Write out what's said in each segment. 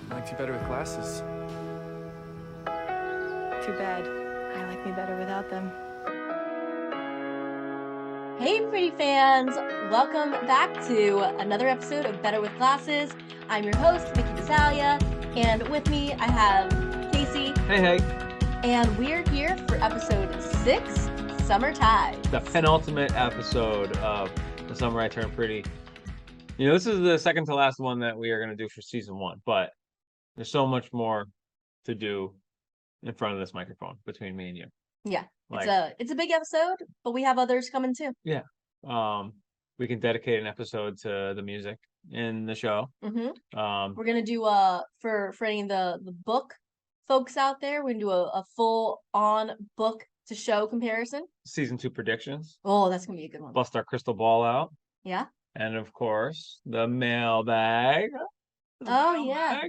I liked you better with glasses. Too bad. I like me better without them. Hey, pretty fans! Welcome back to another episode of Better with Glasses. I'm your host, Vicky Basalia, and with me I have Casey. Hey. And we're here for episode 6, Summer Tide. The penultimate episode of The Summer I Turned Pretty. You know, this is the second to last one that we are going to do for season 1, but there's so much more to do in front of this microphone between me and you. Yeah, it's a big episode, but we have others coming too. Yeah. We can dedicate an episode to the music in the show. Mm-hmm. We're gonna do for any of the book folks out there, we're gonna do a full on book to show comparison. Season 2 predictions. Oh, that's gonna be a good one. Bust our crystal ball out. Yeah. And of course, the mailbag. Yeah.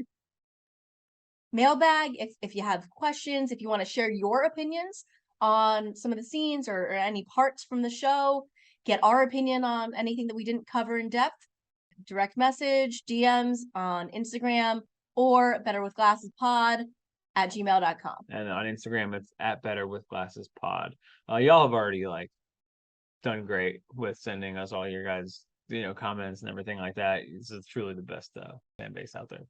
Mailbag, if you have questions, if you want to share your opinions on some of the scenes or any parts from the show, get our opinion on anything that we didn't cover in depth, direct message, DMs on Instagram, or betterwithglassespod at gmail.com. And on Instagram, it's at betterwithglassespod. Y'all have already done great with sending us all your guys, comments and everything like that. This is truly the best fan base out there.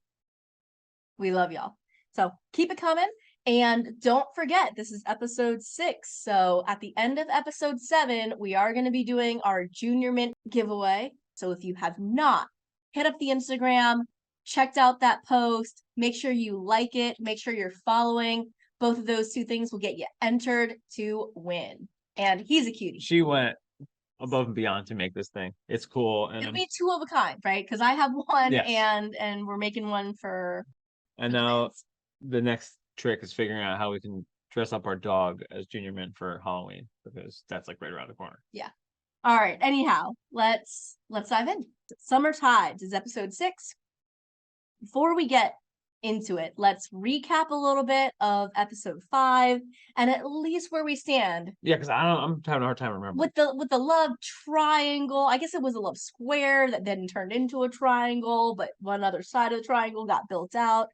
We love y'all. So keep it coming. And don't forget, this is episode 6. So at the end of episode 7, we are going to be doing our Junior Mint giveaway. So if you have not hit up the Instagram, checked out that post, make sure you like it, make sure you're following. Both of those two things will get you entered to win. And he's a cutie. She went above and beyond to make this thing. It's cool. And it'll be 2 of a kind, right? Because I have one, yes. and we're making one for. And now the next trick is figuring out how we can dress up our dog as Junior Mint for Halloween, because that's right around the corner. Yeah. All right. Anyhow, let's dive in. Summer Tides is episode 6. Before we get into it, let's recap a little bit of episode 5 and at least where we stand. Yeah, because I'm having a hard time remembering. With the love triangle. I guess it was a love square that then turned into a triangle, but one other side of the triangle got built out.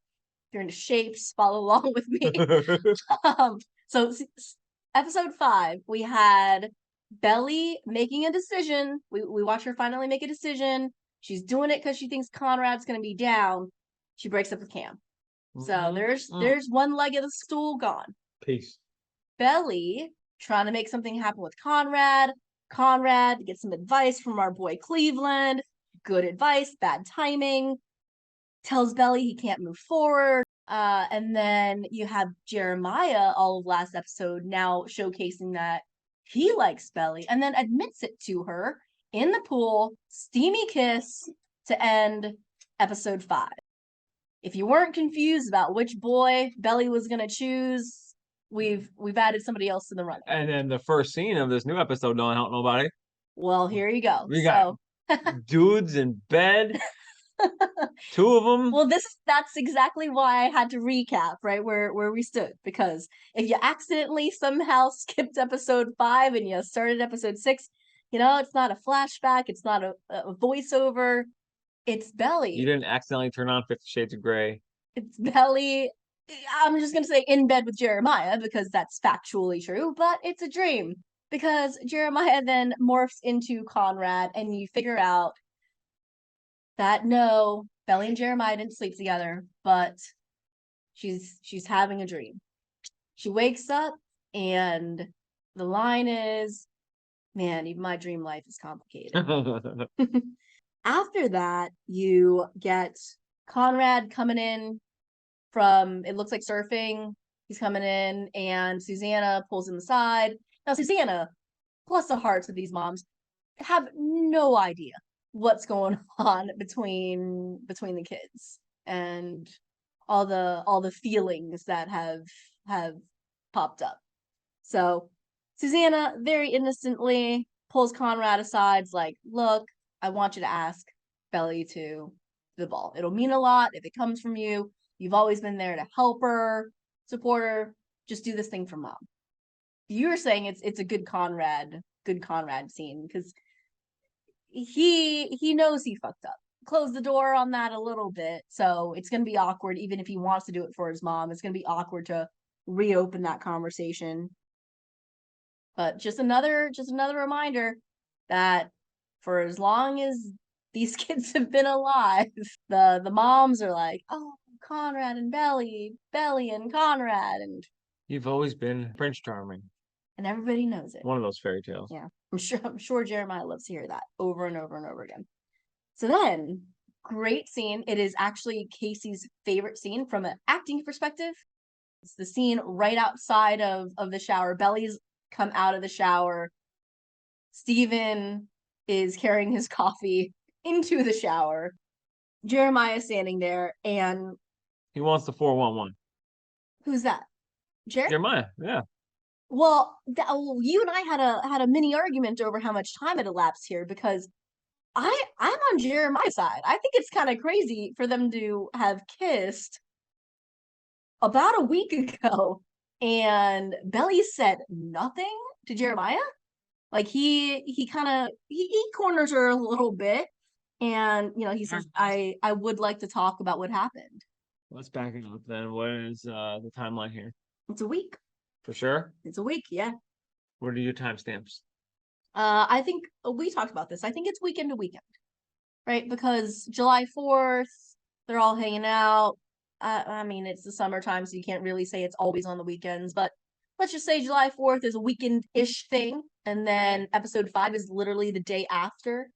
If you're into shapes, follow along with me. So episode 5, we had Belly making a decision. We watch her finally make a decision. She's doing it because she thinks Conrad's going to be down. She breaks up with Cam. So there's one leg of the stool gone. Peace. Belly trying to make something happen with Conrad. Conrad gets some advice from our boy Cleveland. Good advice, bad timing. Tells Belly he can't move forward. And then you have Jeremiah all of last episode now showcasing that he likes Belly and then admits it to her in the pool. Steamy kiss to end episode 5. If you weren't confused about which boy Belly was going to choose, we've added somebody else to the running. And then the first scene of this new episode don't help nobody. Well, here you go. We got dudes in bed. 2 of them. Well, that's exactly why I had to recap right where we stood, because if you accidentally somehow skipped episode 5 and you started episode 6, it's not a flashback, it's not a voiceover, it's Belly. You didn't accidentally turn on 50 Shades of Grey. It's Belly. I'm just gonna say in bed with Jeremiah because that's factually true, but it's a dream because Jeremiah then morphs into Conrad, and you figure out that no, Belly and Jeremiah didn't sleep together, but she's having a dream. She wakes up and the line is, man, even my dream life is complicated. After that, you get Conrad coming in from, it looks like surfing. He's coming in and Susanna pulls him aside. Now, Susanna, bless the hearts of these moms, have no idea what's going on between the kids and all the feelings that have popped up. So Susanna very innocently pulls Conrad aside, like, look, I want you to ask Belly to the ball. It'll mean a lot if it comes from you. You've always been there to help her, support her. Just do this thing for mom. You were saying it's a good Conrad scene because he knows he fucked up. close the door on that a little bit. So it's gonna be awkward, even if he wants to do it for his mom. It's gonna be awkward to reopen that conversation. But just another reminder that for as long as these kids have been alive, the moms are like, oh, Conrad and Belly and Conrad, and You've always been Prince Charming. everybody knows it. One of those fairy tales. Yeah, I'm sure Jeremiah loves to hear that over and over and over again. So then, great scene. It is actually Casey's favorite scene from an acting perspective. It's the scene right outside of the shower. Belly's come out of the shower. Steven is carrying his coffee into the shower. Jeremiah standing there, and He wants the 411. who's that? Jeremiah, yeah. Well, you and I had a mini argument over how much time had elapsed here, because I'm on Jeremiah's side. I think it's kind of crazy for them to have kissed about a week ago, and Belly said nothing to Jeremiah. Like he kind of he corners her a little bit, and he says, I would like to talk about what happened. Let's back it up then. What is the timeline here? It's a week. For sure? It's a week, yeah. What are your timestamps? I think we talked about this. I think it's weekend to weekend, right? Because July 4th, they're all hanging out. I mean, it's the summertime, so you can't really say it's always on the weekends, but let's just say July 4th is a weekend-ish thing, and then episode 5 is literally the day after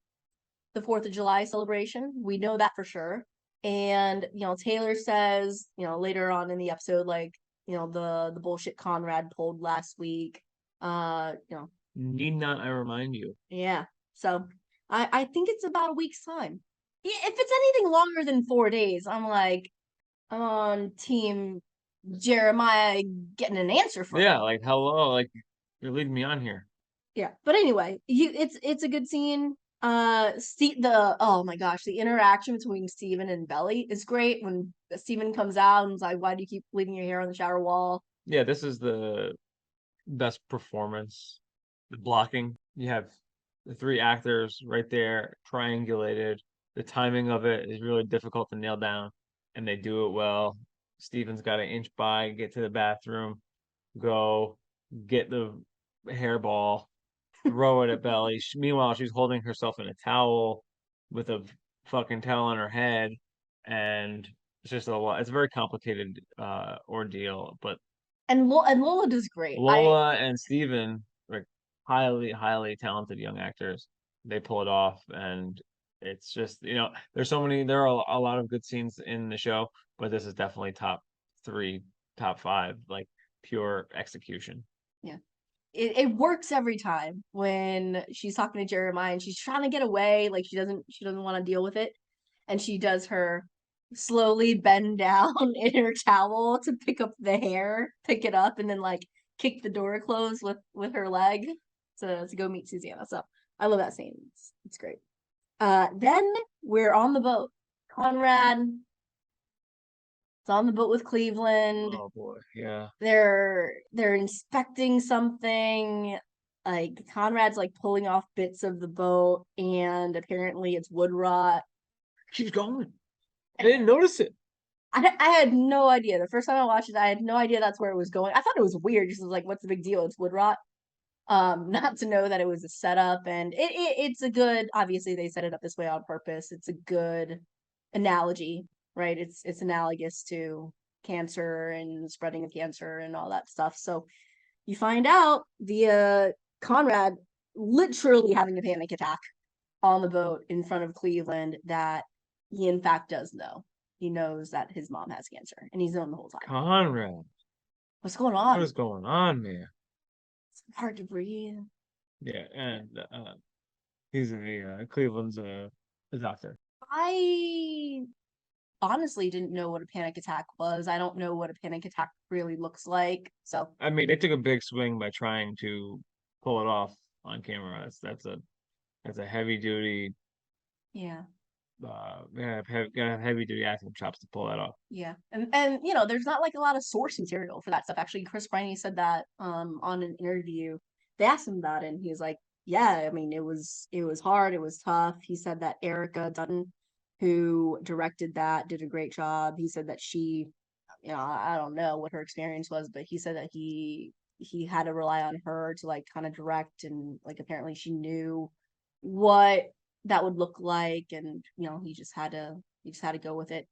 the 4th of July celebration. We know that for sure. And, Taylor says, later on in the episode, like, the bullshit Conrad pulled last week. Need not I remind you? Yeah. So I think it's about a week's time. If it's anything longer than 4 days, I'm on team Jeremiah getting an answer for Yeah, him. like hello, like you're leading me on here. Yeah. But anyway, it's a good scene. Oh my gosh, the interaction between Steven and Belly is great. When Steven comes out and is like, why do you keep leaving your hair on the shower wall? Yeah, this is the best performance. The blocking. You have the 3 actors right there, triangulated. The timing of it is really difficult to nail down, and they do it well. Steven's got to inch by, get to the bathroom, go get the hairball, throw it at Belly. Meanwhile, she's holding herself in a towel with a fucking towel on her head, and it's just a lot. It's a very complicated ordeal, but And Lola does great. Lola and Steven, like highly, highly talented young actors. They pull it off, and it's just there are a lot of good scenes in the show, but this is definitely top 3, top 5, like pure execution. Yeah. It works every time when she's talking to Jeremiah and she's trying to get away, like she doesn't want to deal with it, and she does her slowly bend down in her towel to pick up the hair, pick it up, and then like kick the door closed with her leg to go meet Susanna. So I love that scene. It's great. Then we're on the boat. Conrad is on the boat with Cleveland. Oh boy, yeah. They're inspecting something. Like Conrad's like pulling off bits of the boat, and apparently it's wood rot. She's going. I didn't notice it. I had no idea. The first time I watched it, I had no idea that's where it was going. I thought it was weird. Just was like, what's the big deal? It's wood rot. Not to know that it was a setup, and it's a good. Obviously, they set it up this way on purpose. It's a good analogy, right? It's analogous to cancer and spreading of cancer and all that stuff. So you find out via Conrad literally having a panic attack on the boat in front of Cleveland that he in fact does know. He knows that his mom has cancer, and he's known the whole time. Conrad, what's going on? what is going on, man? It's hard to breathe. Yeah, and he's Cleveland's a doctor. I honestly didn't know what a panic attack was. I don't know what a panic attack really looks like. So I mean, they took a big swing by trying to pull it off on camera. That's a heavy duty. yeah. Gotta have heavy duty acting chops to pull that off. Yeah. And there's not like a lot of source material for that stuff. Actually, Chris Briney said that on an interview. They asked him about it, and he was like, yeah, I mean, it was hard, it was tough. He said that Erica Dutton who directed that, did a great job. He said that she, I don't know what her experience was, but he said that he had to rely on her to like kind of direct, and like apparently she knew what that would look like, and he just had to go with it.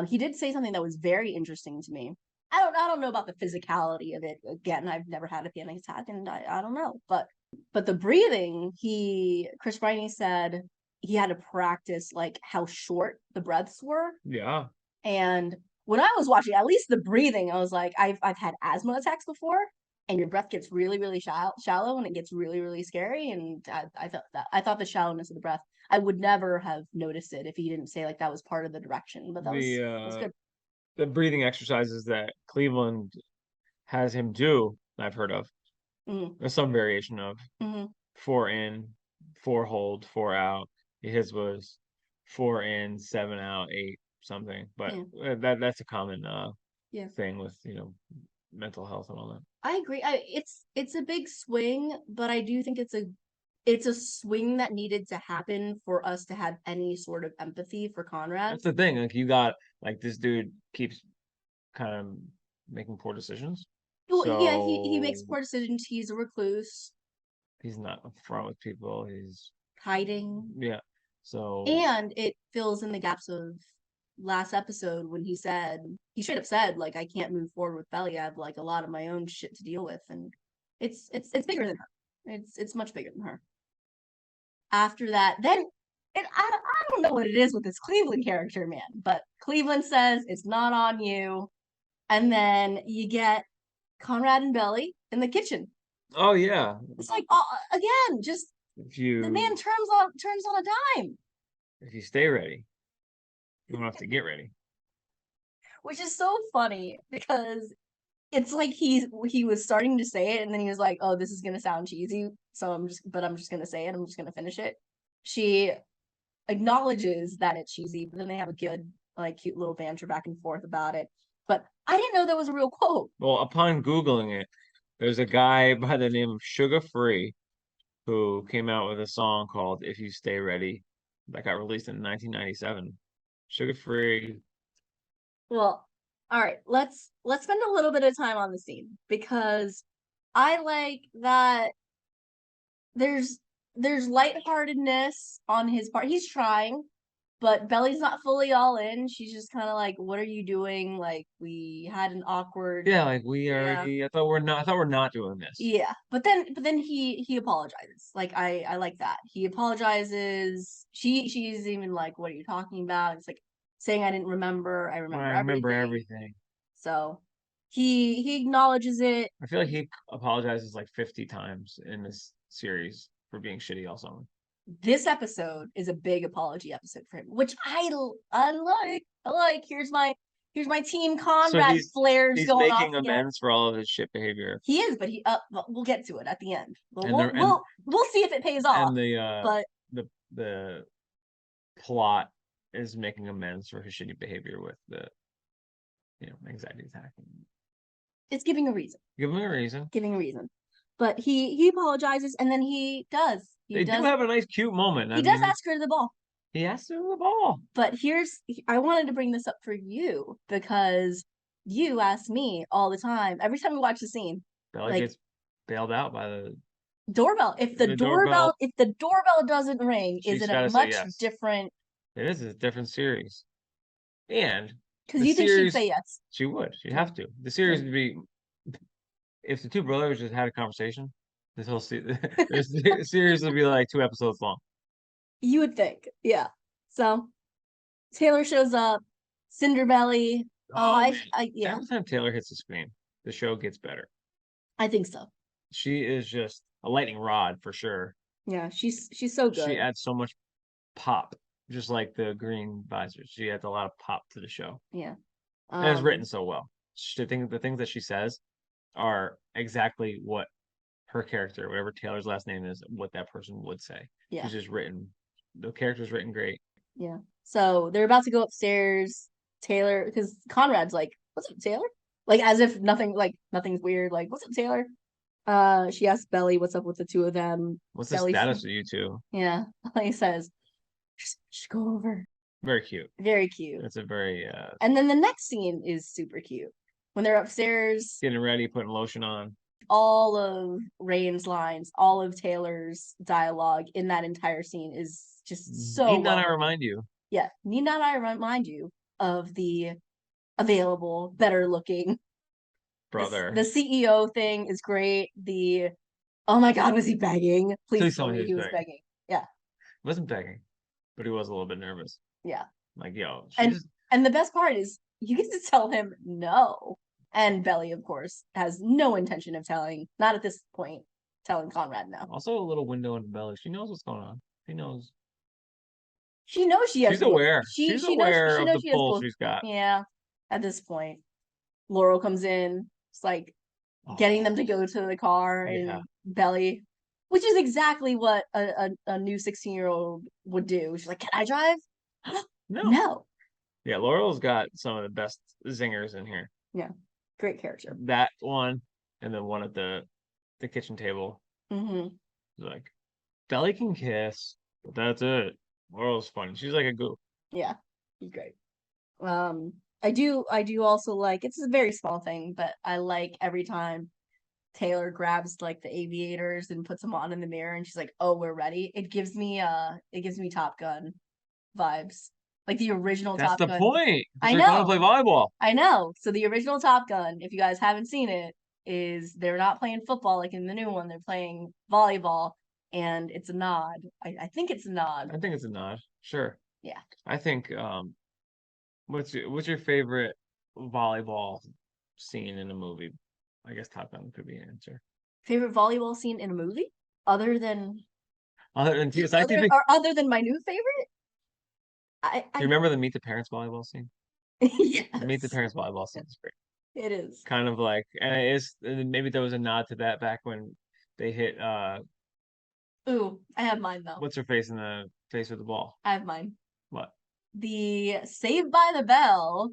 He did say something that was very interesting to me. I don't know about the physicality of it. Again, I've never had a panic attack, and I don't know, but the breathing, Chris Briney said he had to practice like how short the breaths were. Yeah. And when I was watching, at least the breathing, I was like, I've had asthma attacks before, and your breath gets really, really shallow, and it gets really, really scary. And I thought the shallowness of the breath, I would never have noticed it if he didn't say like that was part of the direction. But that was good. The breathing exercises that Cleveland has him do, I've heard of. There's some variation of 4 in, 4 hold, 4 out. His was 4 in, 7 out, 8 something. But that's a common thing with mental health and all that. I agree. It's a big swing, but I do think it's a swing that needed to happen for us to have any sort of empathy for Conrad. That's the thing. Like you got like this dude keeps kind of making poor decisions. Well, so, yeah, he makes poor decisions. He's a recluse. He's not upfront with people. He's hiding. Yeah. So and it fills in the gaps of last episode when he straight up said like I can't move forward with Belly. I have like a lot of my own shit to deal with, and it's bigger than her. It's much bigger than her. After that, then I don't know what it is with this Cleveland character, man, but Cleveland says it's not on you, and then you get Conrad and Belly in the kitchen. Oh yeah. It's like again, just the man turns on a dime. If you stay ready, you don't have to get ready. Which is so funny because it's like he was starting to say it, and then he was like, "Oh, this is gonna sound cheesy, so I'm just gonna say it. I'm just gonna finish it." She acknowledges that it's cheesy, but then they have a good, like, cute little banter back and forth about it. But I didn't know that was a real quote. Well, upon Googling it, there's a guy by the name of Sugar Free who came out with a song called "If You Stay Ready" that got released in 1997. Sugar Free. Well, all right, let's spend a little bit of time on the scene because I like that there's lightheartedness on his part. He's trying, but Belly's not fully all in. She's just kind of like, "What are you doing? Like, we had an awkward." Yeah, like we already. I thought we're not doing this. Yeah, but then he apologizes. Like I like that. He apologizes. She's even like, "What are you talking about?" It's like saying, "I didn't remember. I remember everything." So he acknowledges it. I feel like he apologizes like 50 times in this series for being shitty all summer. This episode is a big apology episode for him, which I like. I like. Here's my team Conrad flares going off. He's making amends for all of his shit behavior. He is, but we'll get to it at the end. We'll see if it pays off. And the plot is making amends for his shitty behavior with the anxiety attack. It's giving a reason. Giving a reason. But he apologizes, and then he does. They do have a nice, cute moment. He does ask her to the ball. He asked her to the ball. But I wanted to bring this up for you because you ask me all the time. Every time we watch the scene, Belly gets bailed out by the doorbell. If the doorbell doesn't ring, is it a much different? It is a different series. And because you think she'd say yes. She would. She'd have to. The series would be if the two brothers just had a conversation. This whole series would be like 2 episodes long. You would think, yeah. So Taylor shows up, Cinderbelly. Yeah. Every time Taylor hits the screen, the show gets better. I think so. She is just a lightning rod for sure. Yeah, she's so good. She adds so much pop, just like the green visors. She adds a lot of pop to the show. Yeah, and it's written so well. The things that she says are exactly what her character, whatever Taylor's last name is, what that person would say. Yeah, she's just written. The character's written great. Yeah. So they're about to go upstairs. Taylor, because Conrad's like, "What's up, Taylor?" Like as if nothing's weird. Like, "What's up, Taylor?" She asks Belly, "What's up with the two of them?" What's the status of you two? Yeah, he says, "Just go over." Very cute. Very cute. It's a very And then the next scene is super cute. When they're upstairs, getting ready, putting lotion on. all of Rain's lines, all of Taylor's dialogue in that entire scene is just so Need not well I written. remind you? Yeah, need not I remind you of the available, better looking Brother. The CEO thing is great. Oh my God, was he begging? Please tell tell me me he was begging. Yeah, Wasn't begging, but he was a little bit nervous. yeah. Like, yo, And she's and the best part is you get to tell him no. And Belly, of course, has no intention of not at this point, telling Conrad no. also a little window into Belly. She knows what's going on. She knows. She knows she has She's aware. She She's knows aware of the she has pull she's got. Yeah, at this point. Laurel comes in. It's like getting them to go to the car and Belly, which is exactly what a new 16-year-old would do. She's like, "Can I drive?" No. Yeah, Laurel's got some of the best zingers in here. Yeah, great character. That one, and then one at the kitchen table. Mm-hmm. Like, Belly can kiss, but that's it. Laurel's funny. She's like a goof. Yeah, he's great. I do also like, it's a very small thing, but I like every time Taylor grabs like the aviators and puts them on in the mirror and she's like, "Oh, we're ready." It gives me Top Gun vibes. Like the original Top Gun. That's the point. I They're going to know. play volleyball. I know. So the original Top Gun, if you guys haven't seen it, is they're not playing football like in the new one. They're playing volleyball, and it's a nod. I think it's a nod. I think it's a nod. Sure. Yeah. I think what's your favorite volleyball scene in a movie? I guess Top Gun could be an answer. Favorite volleyball scene in a movie? Other than TSI other than my new favorite? Do you remember the Meet the Parents volleyball scene? Yes. The Meet the Parents volleyball scene is great. It is. Kind of like, and it is, maybe there was a nod to that back when they hit Ooh, I have mine though. what's her face in the face with the ball? I have mine. What? The Saved by the Bell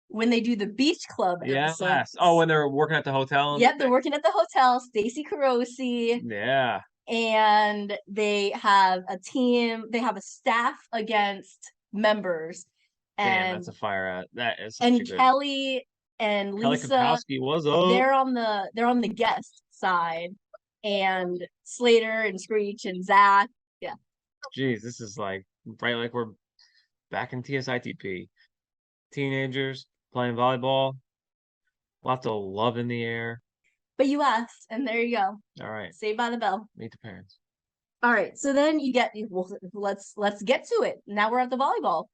when they do the beach club episode. Yes. Oh, when they're working at the hotel. Yep, they're working at the hotel. Stacey Carosi. Yeah. And they have a team. They have a staff against members. Damn, And that's a fire at that is. And Kelly and Lisa. Kelly Kapowski was up. They're on the guest side, and Slater and Screech and Zach. Yeah. Jeez, this is like we're back in TSITP. Teenagers playing volleyball. Lots of love in the air. But you asked, and there you go. All right. Saved by the Bell. Meet the Parents. All right. So then you get, let's get to it. Now we're at the volleyball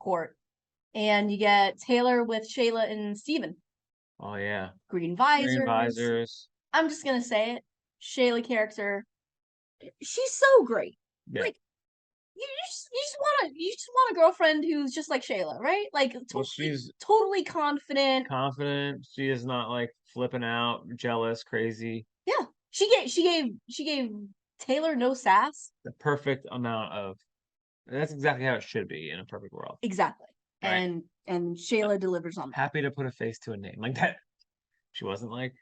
court, and you get Taylor with Shayla and Steven. Oh yeah. Green visors. Green visors. I'm just gonna say it. Shayla character. She's so great. Yeah. Like you just want a girlfriend who's just like Shayla, right? Like she's totally confident. She is not like flipping out, jealous, crazy. Yeah. She gave Taylor no sass. The perfect amount of. That's exactly how it should be in a perfect world. Exactly. Right. And Shayla delivers on that. Happy to put a face to a name like that. She wasn't like,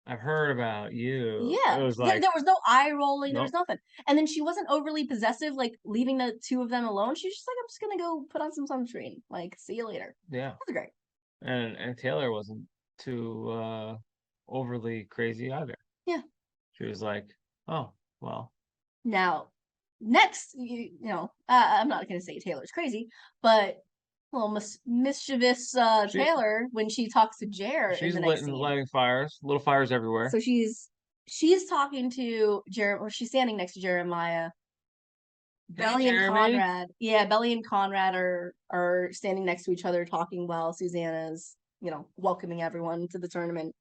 "I've heard about you." Yeah. It was like there was no eye rolling. Nope. There was nothing. And then she wasn't overly possessive, like leaving the two of them alone. She's just like, "I'm just gonna go put on some sunscreen. Like, see you later." Yeah. That's great. And Taylor wasn't too overly crazy either. Yeah. She was like, "Oh, well." Now, next, I'm not going to say Taylor's crazy, but little mischievous Taylor when she talks to Jer. She's in the next scene. lighting fires, little fires everywhere. So she's talking to Jeremiah, or she's standing next to Jeremiah. Belly and Conrad. Yeah, Belly and Conrad are standing next to each other talking while Susanna's, welcoming everyone to the tournament.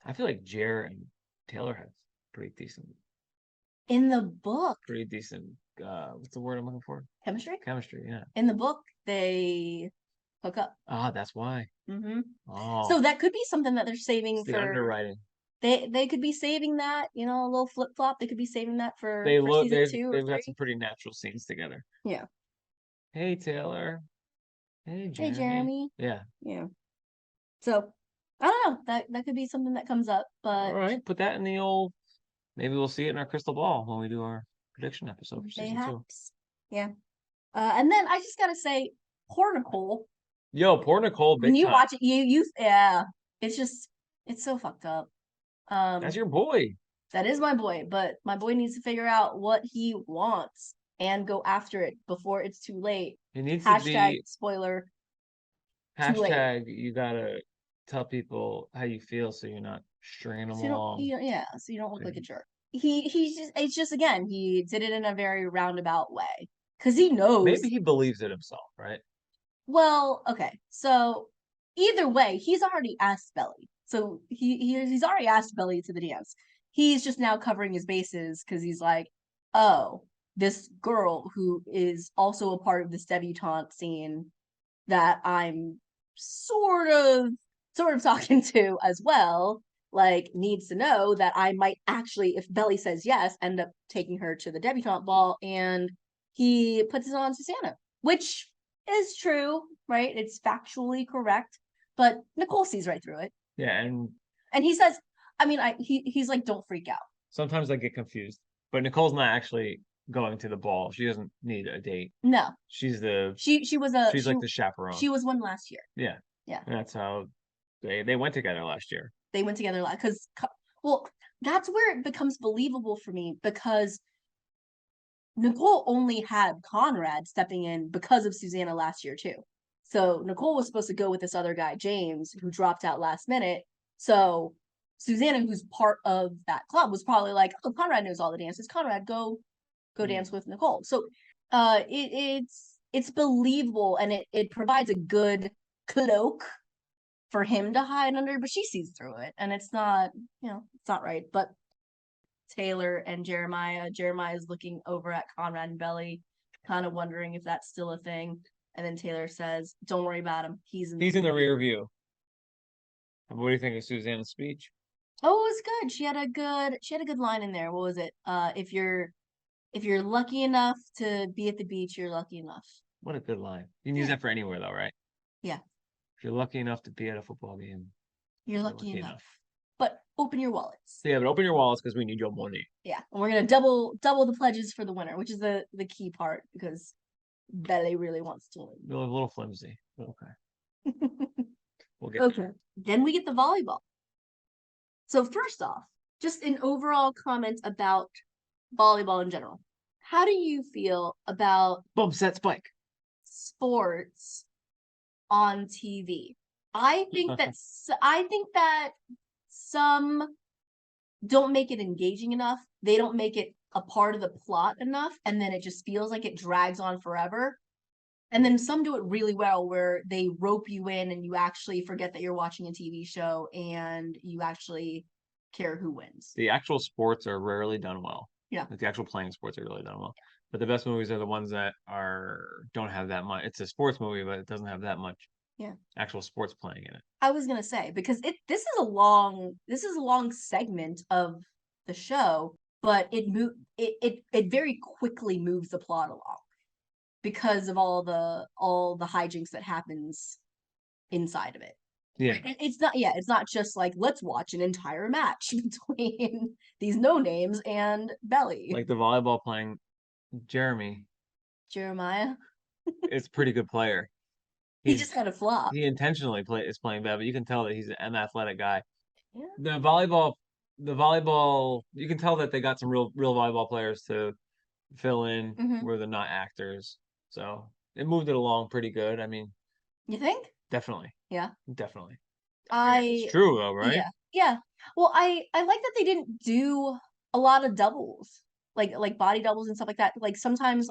I feel like Jer and Taylor have pretty decent. In the book. Pretty decent. What's the word I'm looking for? Chemistry? Chemistry, yeah. In the book, they hook up. Ah, that's why. Mm-hmm. Oh. So that could be something that they're saving for the underwriting. They could be saving that, a little flip flop. They could be saving that for season 2 or 3. They've got some pretty natural scenes together. Yeah. Hey Taylor. Hey Jeremy. Hey Jeremy. Yeah. Yeah. So I don't know. That could be something that comes up, but all right, put that in the old. Maybe we'll see it in our crystal ball when we do our prediction episode for season 2. Yeah. And then I just gotta say, poor Nicole. Yo, poor Nicole, big When you time. watch it, yeah, it's so fucked up. That's your boy. That is my boy, but my boy needs to figure out what he wants and go after it before it's too late. He needs to Hashtag be spoiler. Too late. hashtag. You gotta tell people how you feel, so you're not stringing them So you don't, along. so you don't look like a jerk. It's just again, he did it in a very roundabout way because he knows. Maybe he believes it himself, right? Well, okay, so either way, he's already asked Belly. So he's already asked Belly to the dance. He's just now covering his bases because he's like, oh, this girl who is also a part of this debutante scene that I'm sort of talking to as well, like needs to know that I might actually, if Belly says yes, end up taking her to the debutante ball, and he puts it on Susanna, which is true, right? It's factually correct, but Nicole sees right through it. Yeah, and he says, I mean, he's like, don't freak out. sometimes I get confused, but Nicole's not actually going to the ball. She doesn't need a date. No, She's like the chaperone. She was one last year. Yeah. And that's how they went together last year. They went together because, well, that's where it becomes believable for me, because Nicole only had Conrad stepping in because of Susanna last year too. So Nicole was supposed to go with this other guy, James, who dropped out last minute. So Susanna, who's part of that club, was probably like, oh, Conrad knows all the dances. Conrad, go dance with Nicole. So it's believable, and it provides a good cloak for him to hide under, but she sees through it, and it's not, it's not right. But Taylor and Jeremiah is looking over at Conrad and Belly, kind of wondering if that's still a thing. And then Taylor says, don't worry about him. He's in the rear view. What do you think of Susanna's speech? Oh, it was good. She had a good line in there. What was it? If you're lucky enough to be at the beach, you're lucky enough. What a good line. You can use that for anywhere though, right? Yeah. If you're lucky enough to be at a football game, you're lucky enough. But open your wallets. Yeah, but open your wallets because we need your money. Yeah, and we're gonna double the pledges for the winner, which is the key part, because Belly really wants to win. A little flimsy, but okay. We'll get okay. Then we get the volleyball. So first off, just an overall comment about volleyball in general. How do you feel about bump set spike sports on TV? I think that some don't make it engaging enough. They don't make it a part of the plot enough, and then it just feels like it drags on forever. And then some do it really well, where they rope you in and you actually forget that you're watching a TV show and you actually care who wins. The actual sports are rarely done well. Yeah. Like the actual playing sports are really done well. But the best movies are the ones that don't have that much. It's a sports movie, but it doesn't have that much actual sports playing in it. I was gonna say, because this is a long segment of the show, but it very quickly moves the plot along because of all the hijinks that happens inside of it. Yeah. It's not just like, let's watch an entire match between these no names and Belly. Like the volleyball playing Jeremiah. It's a pretty good player. He just had a flop. He intentionally is playing bad, but you can tell that he's an athletic guy. Yeah. The volleyball, you can tell that they got some real volleyball players to fill in where they're not actors. So it moved it along pretty good. I mean, you think? Definitely. Yeah. Definitely. It's true though, right? Yeah. Yeah. Well, I like that they didn't do a lot of doubles. Like body doubles and stuff like that. Like sometimes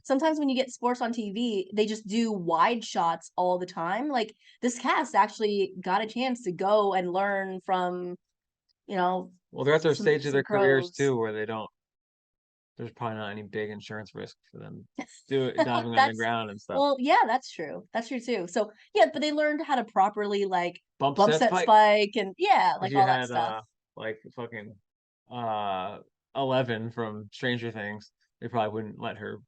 sometimes when you get sports on TV, they just do wide shots all the time. Like this cast actually got a chance to go and learn from, well, they're at their stage of their careers too, where there's probably not any big insurance risk for them diving on the ground and stuff. Well, yeah, that's true. That's true too. So yeah, but they learned how to properly like bump set spike and like all that stuff. Like fucking 11 from Stranger Things. They probably wouldn't let her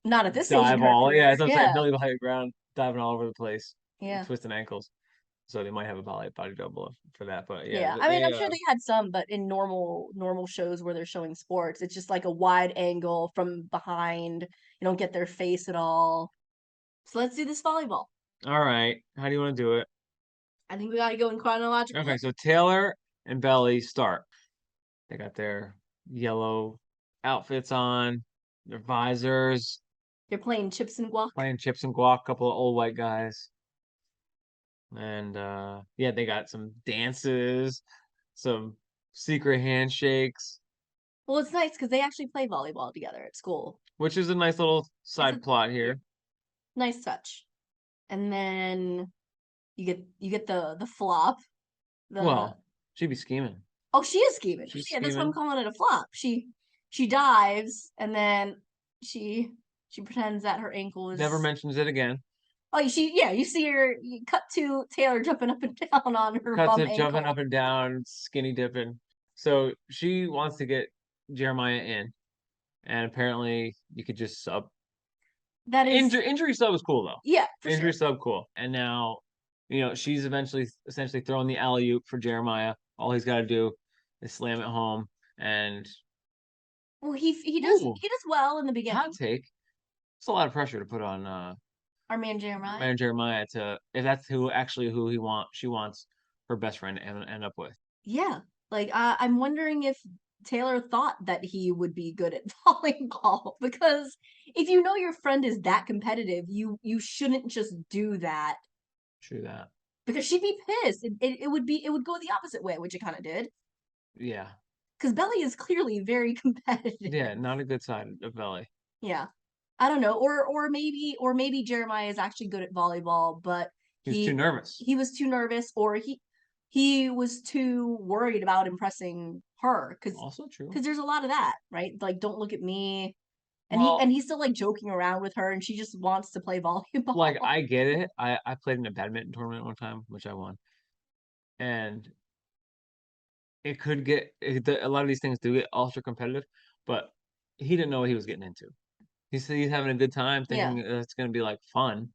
not at this dive stage. All yeah, as I'm saying, belly to high ground, diving all over the place. Yeah, twisting ankles. so they might have a body double for that. But Yeah, yeah, I mean, they, I'm sure they had some, but in normal shows where they're showing sports, it's just like a wide angle from behind. You don't get their face at all. So let's do this volleyball. all right. How do you want to do it? I think we gotta go in chronological. Okay, so Taylor and Belly start. They got their yellow outfits on, their visors, You're playing chips and guac. playing chips and guac, couple of old white guys. And yeah, they got some dances, some secret handshakes, Well, it's nice because they actually play volleyball together at school. which is a nice little It's side a plot here. nice touch. And then you get the flop. Well, she'd be scheming. Oh, she is scheming. She's Yeah, that's why I'm scheming. calling it a flop. She dives and then she pretends that her ankle is Never mentions it again. Oh, you see her. You cut to Taylor jumping up and down on her Cut bum to jumping ankle. up and down, skinny dipping. So she wants to get Jeremiah in, and apparently you could just sub. That is, Injury sub is cool though. yeah, for Injury sure. sub cool. And now, she's essentially throwing the alley oop for Jeremiah. All he's got to do is slam it home. And Well, he does Ooh. he does well in the beginning. hot take. It's a lot of pressure to put on Our man Jeremiah. man Jeremiah to if that's who she wants her best friend to end up with. Yeah, like I'm wondering if Taylor thought that he would be good at volleyball because if you know your friend is that competitive, you shouldn't just do that True that. because she'd be pissed. It would go the opposite way, which it kind of did. Yeah. Because Belly is clearly very competitive. Yeah, not a good side of Belly. Yeah. I don't know. Or maybe Jeremiah is actually good at volleyball, but He's too nervous. He was too nervous or he was too worried about impressing her Also true. because there's a lot of that, right? Like don't look at me. And Well, he's still like joking around with her and she just wants to play volleyball. like I get it. I played in a badminton tournament one time, which I won. And it could a lot of these things do get ultra competitive, but he didn't know what he was getting into. He said he's having a good time, thinking it's gonna be like fun,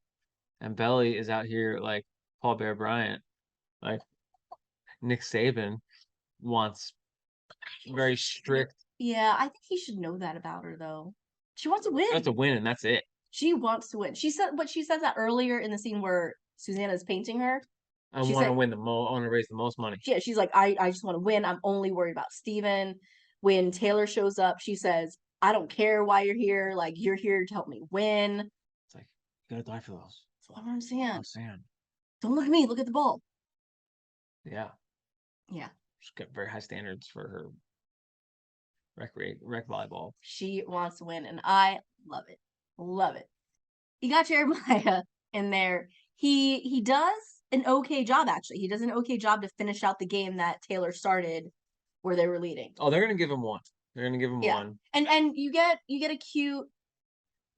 and Belly is out here like Paul Bear Bryant, like Nick Saban wants very strict. Yeah, I think he should know that about her though. She wants to win. That's a win, and that's it. She wants to win. She said that earlier in the scene where Susanna's painting her. I want to win the most. I want to raise the most money. Yeah, she's like, I just want to win. I'm only worried about Steven. When Taylor shows up, she says, I don't care why you're here. Like, you're here to help me win. It's like, you gotta die for those. That's what I'm saying. I'm saying. Don't look at me. Look at the ball. Yeah. Yeah. She's got very high standards for her rec volleyball. She wants to win, and I love it. Love it. You got Jeremiah in there. He does an okay job, actually. He does an okay job to finish out the game that Taylor started where they were leading. Oh, they're gonna give him one. They're gonna give him one. And you get a cute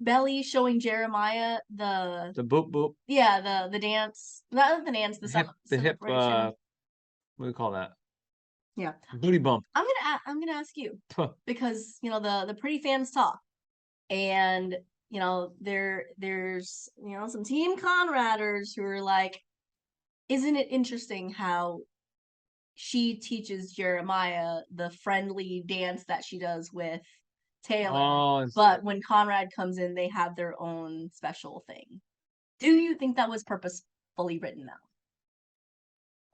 Belly showing Jeremiah the boop boop. Yeah, the dance. Not the dance, the hip what do we call that? Yeah. Booty bump. I'm gonna ask you because the pretty fans talk. And there's some team Conraders who are like, isn't it interesting how she teaches Jeremiah the friendly dance that she does with Taylor, but when Conrad comes in, they have their own special thing. Do you think that was purposefully written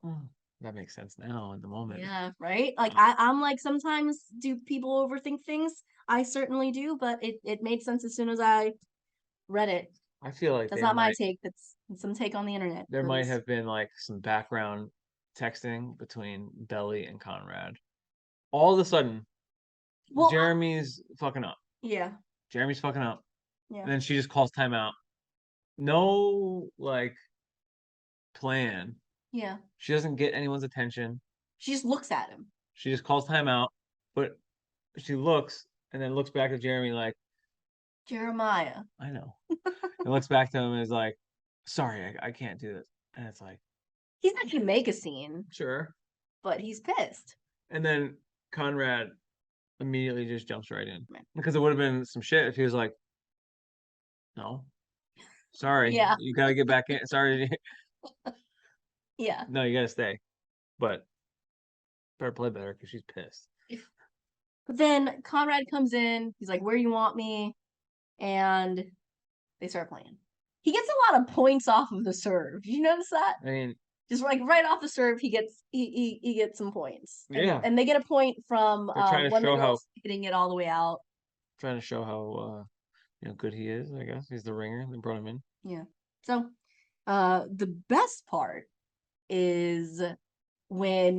now? That makes sense now in the moment. Yeah, right? Like I'm like, sometimes do people overthink things? I certainly do, but it made sense as soon as I read it. I feel like that's not my take. That's some take on the internet. There might have been like some background texting between Belly and Conrad. All of a sudden, Jeremy's fucking up. Yeah. Jeremy's fucking up. Yeah. And then she just calls timeout. No, like, plan. Yeah. She doesn't get anyone's attention. She just looks at him. She just calls timeout, but she looks and then looks back at Jeremy like, Jeremiah. I know. And looks back to him and is like, sorry, I can't do this. And it's like, he's not gonna make a scene. Sure. But he's pissed. And then Conrad immediately just jumps right in. Because it would have been some shit if he was like, no. Sorry. Yeah. You gotta get back in. Sorry. Yeah. No, you gotta stay. But better play better because she's pissed. But then Conrad comes in. He's like, "Where you want me?" And they start playing. He gets a lot of points off of the serve. Did you notice that? I mean, Just like right off the serve, he gets some points. Yeah. And they get a point from They're trying to one of show the how- girls hitting it all the way out. trying to show how good he is. I guess he's the ringer. They brought him in. Yeah. So, the best part is when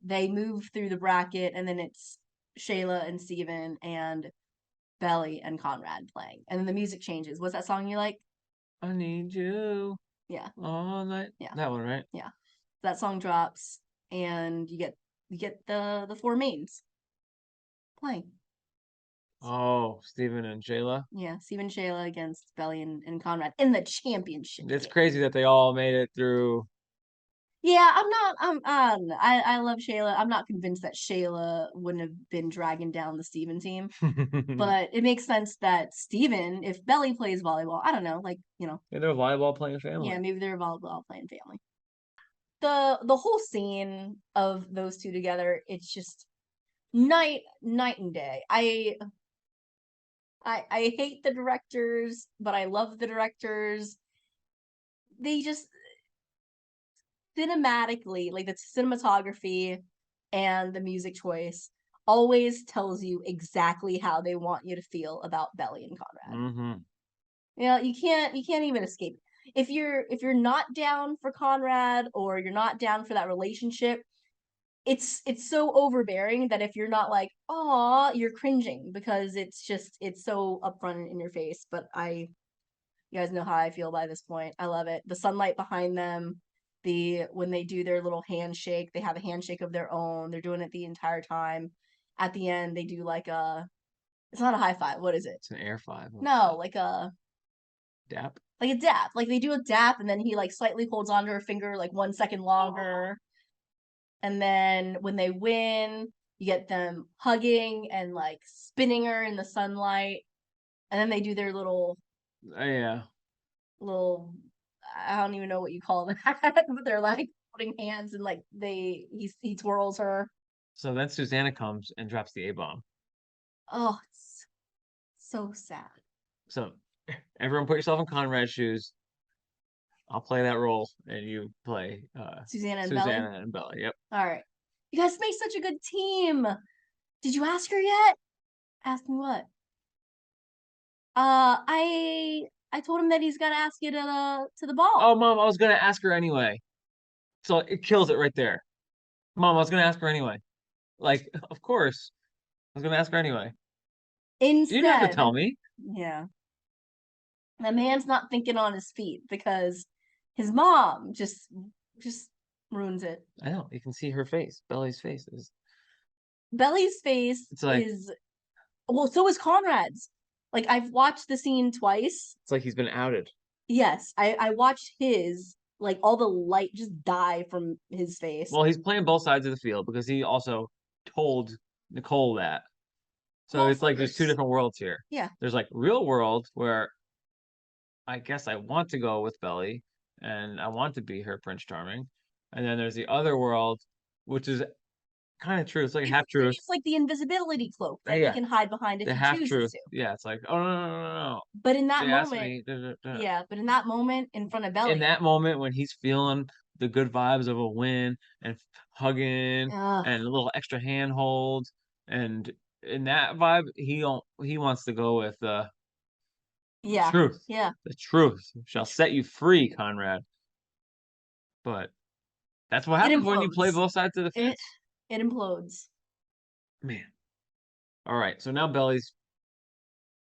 they move through the bracket and then it's Shayla and Steven and Belly and Conrad playing. And then the music changes. What's that song you like? I need you Yeah. all night. Yeah. That one, right? Yeah. That song drops and you get the four mains playing. Oh, Steven and Jayla. Yeah, Steven and Shayla against Belly and Conrad in the championship. It's game. crazy that they all made it through. Yeah, I love Shayla. I'm not convinced that Shayla wouldn't have been dragging down the Steven team. But it makes sense that Steven, if Belly plays volleyball, I don't know, like, Yeah, they're a volleyball playing family. yeah, maybe they're a volleyball playing family. The whole scene of those two together, it's just night and day. I hate the directors, but I love the directors. They just cinematically, like the cinematography and the music choice always tells you exactly how they want you to feel about Belly and Conrad. Mm-hmm. You know, you can't even escape it. If you're not down for Conrad or you're not down for that relationship, it's so overbearing that if you're not like, "Aw," you're cringing because it's so upfront in your face. But you guys know how I feel by this point. I love it. The sunlight behind them, when they do their little handshake, they have a handshake of their own. They're doing it the entire time. At the end, they do like it's not a high five. What is it? It's an air five. No, like a dap. Like a dap. Like they do a dap and then he like slightly holds onto her finger like 1 second longer. And then when they win, you get them hugging and like spinning her in the sunlight. And then they do their little Yeah. I don't even know what you call that, but they're like putting hands and like he twirls her. So then Susanna comes and drops the A-bomb. Oh, it's so sad. So everyone put yourself in Conrad's shoes. I'll play that role and you play Susanna and Belly. and Belly. Yep. All right. You guys make such a good team. Did you ask her yet? Ask me what? I told him that he's gotta ask you to the ball. Oh, Mom, I was gonna ask her anyway. So it kills it right there. Mom, I was gonna ask her anyway. Like, of course. I was gonna ask her anyway. Instead, You didn't have to tell me. Yeah. That man's not thinking on his feet because his mom just ruins it. I know. You can see her face. Belly's face is. Belly's face It's like- is well, so is Conrad's. Like I've watched the scene twice. It's like he's been outed. Yes, I watched his, like all the light just die from his face. Well, he's playing both sides of the field because he also told Nicole that. So Well, it's like there's two first. different worlds here. Yeah. There's like real world where I guess I want to go with Belly and I want to be her Prince Charming. And then there's the other world, which is kind of true. It's like half truth. It's like the invisibility cloak that Yeah. he can hide behind if The he half chooses truth. to. Yeah, it's like, oh no. But in that They asked moment, me. yeah, but in that moment in front of Belly, In that moment when he's feeling the good vibes of a win and hugging Ugh. and a little extra handhold, and in that vibe, he wants to go with yeah, truth. yeah, The truth shall set you free, Conrad. But that's what happens when you play implodes. both sides of the fence. It implodes. Man. All right, so now Belly's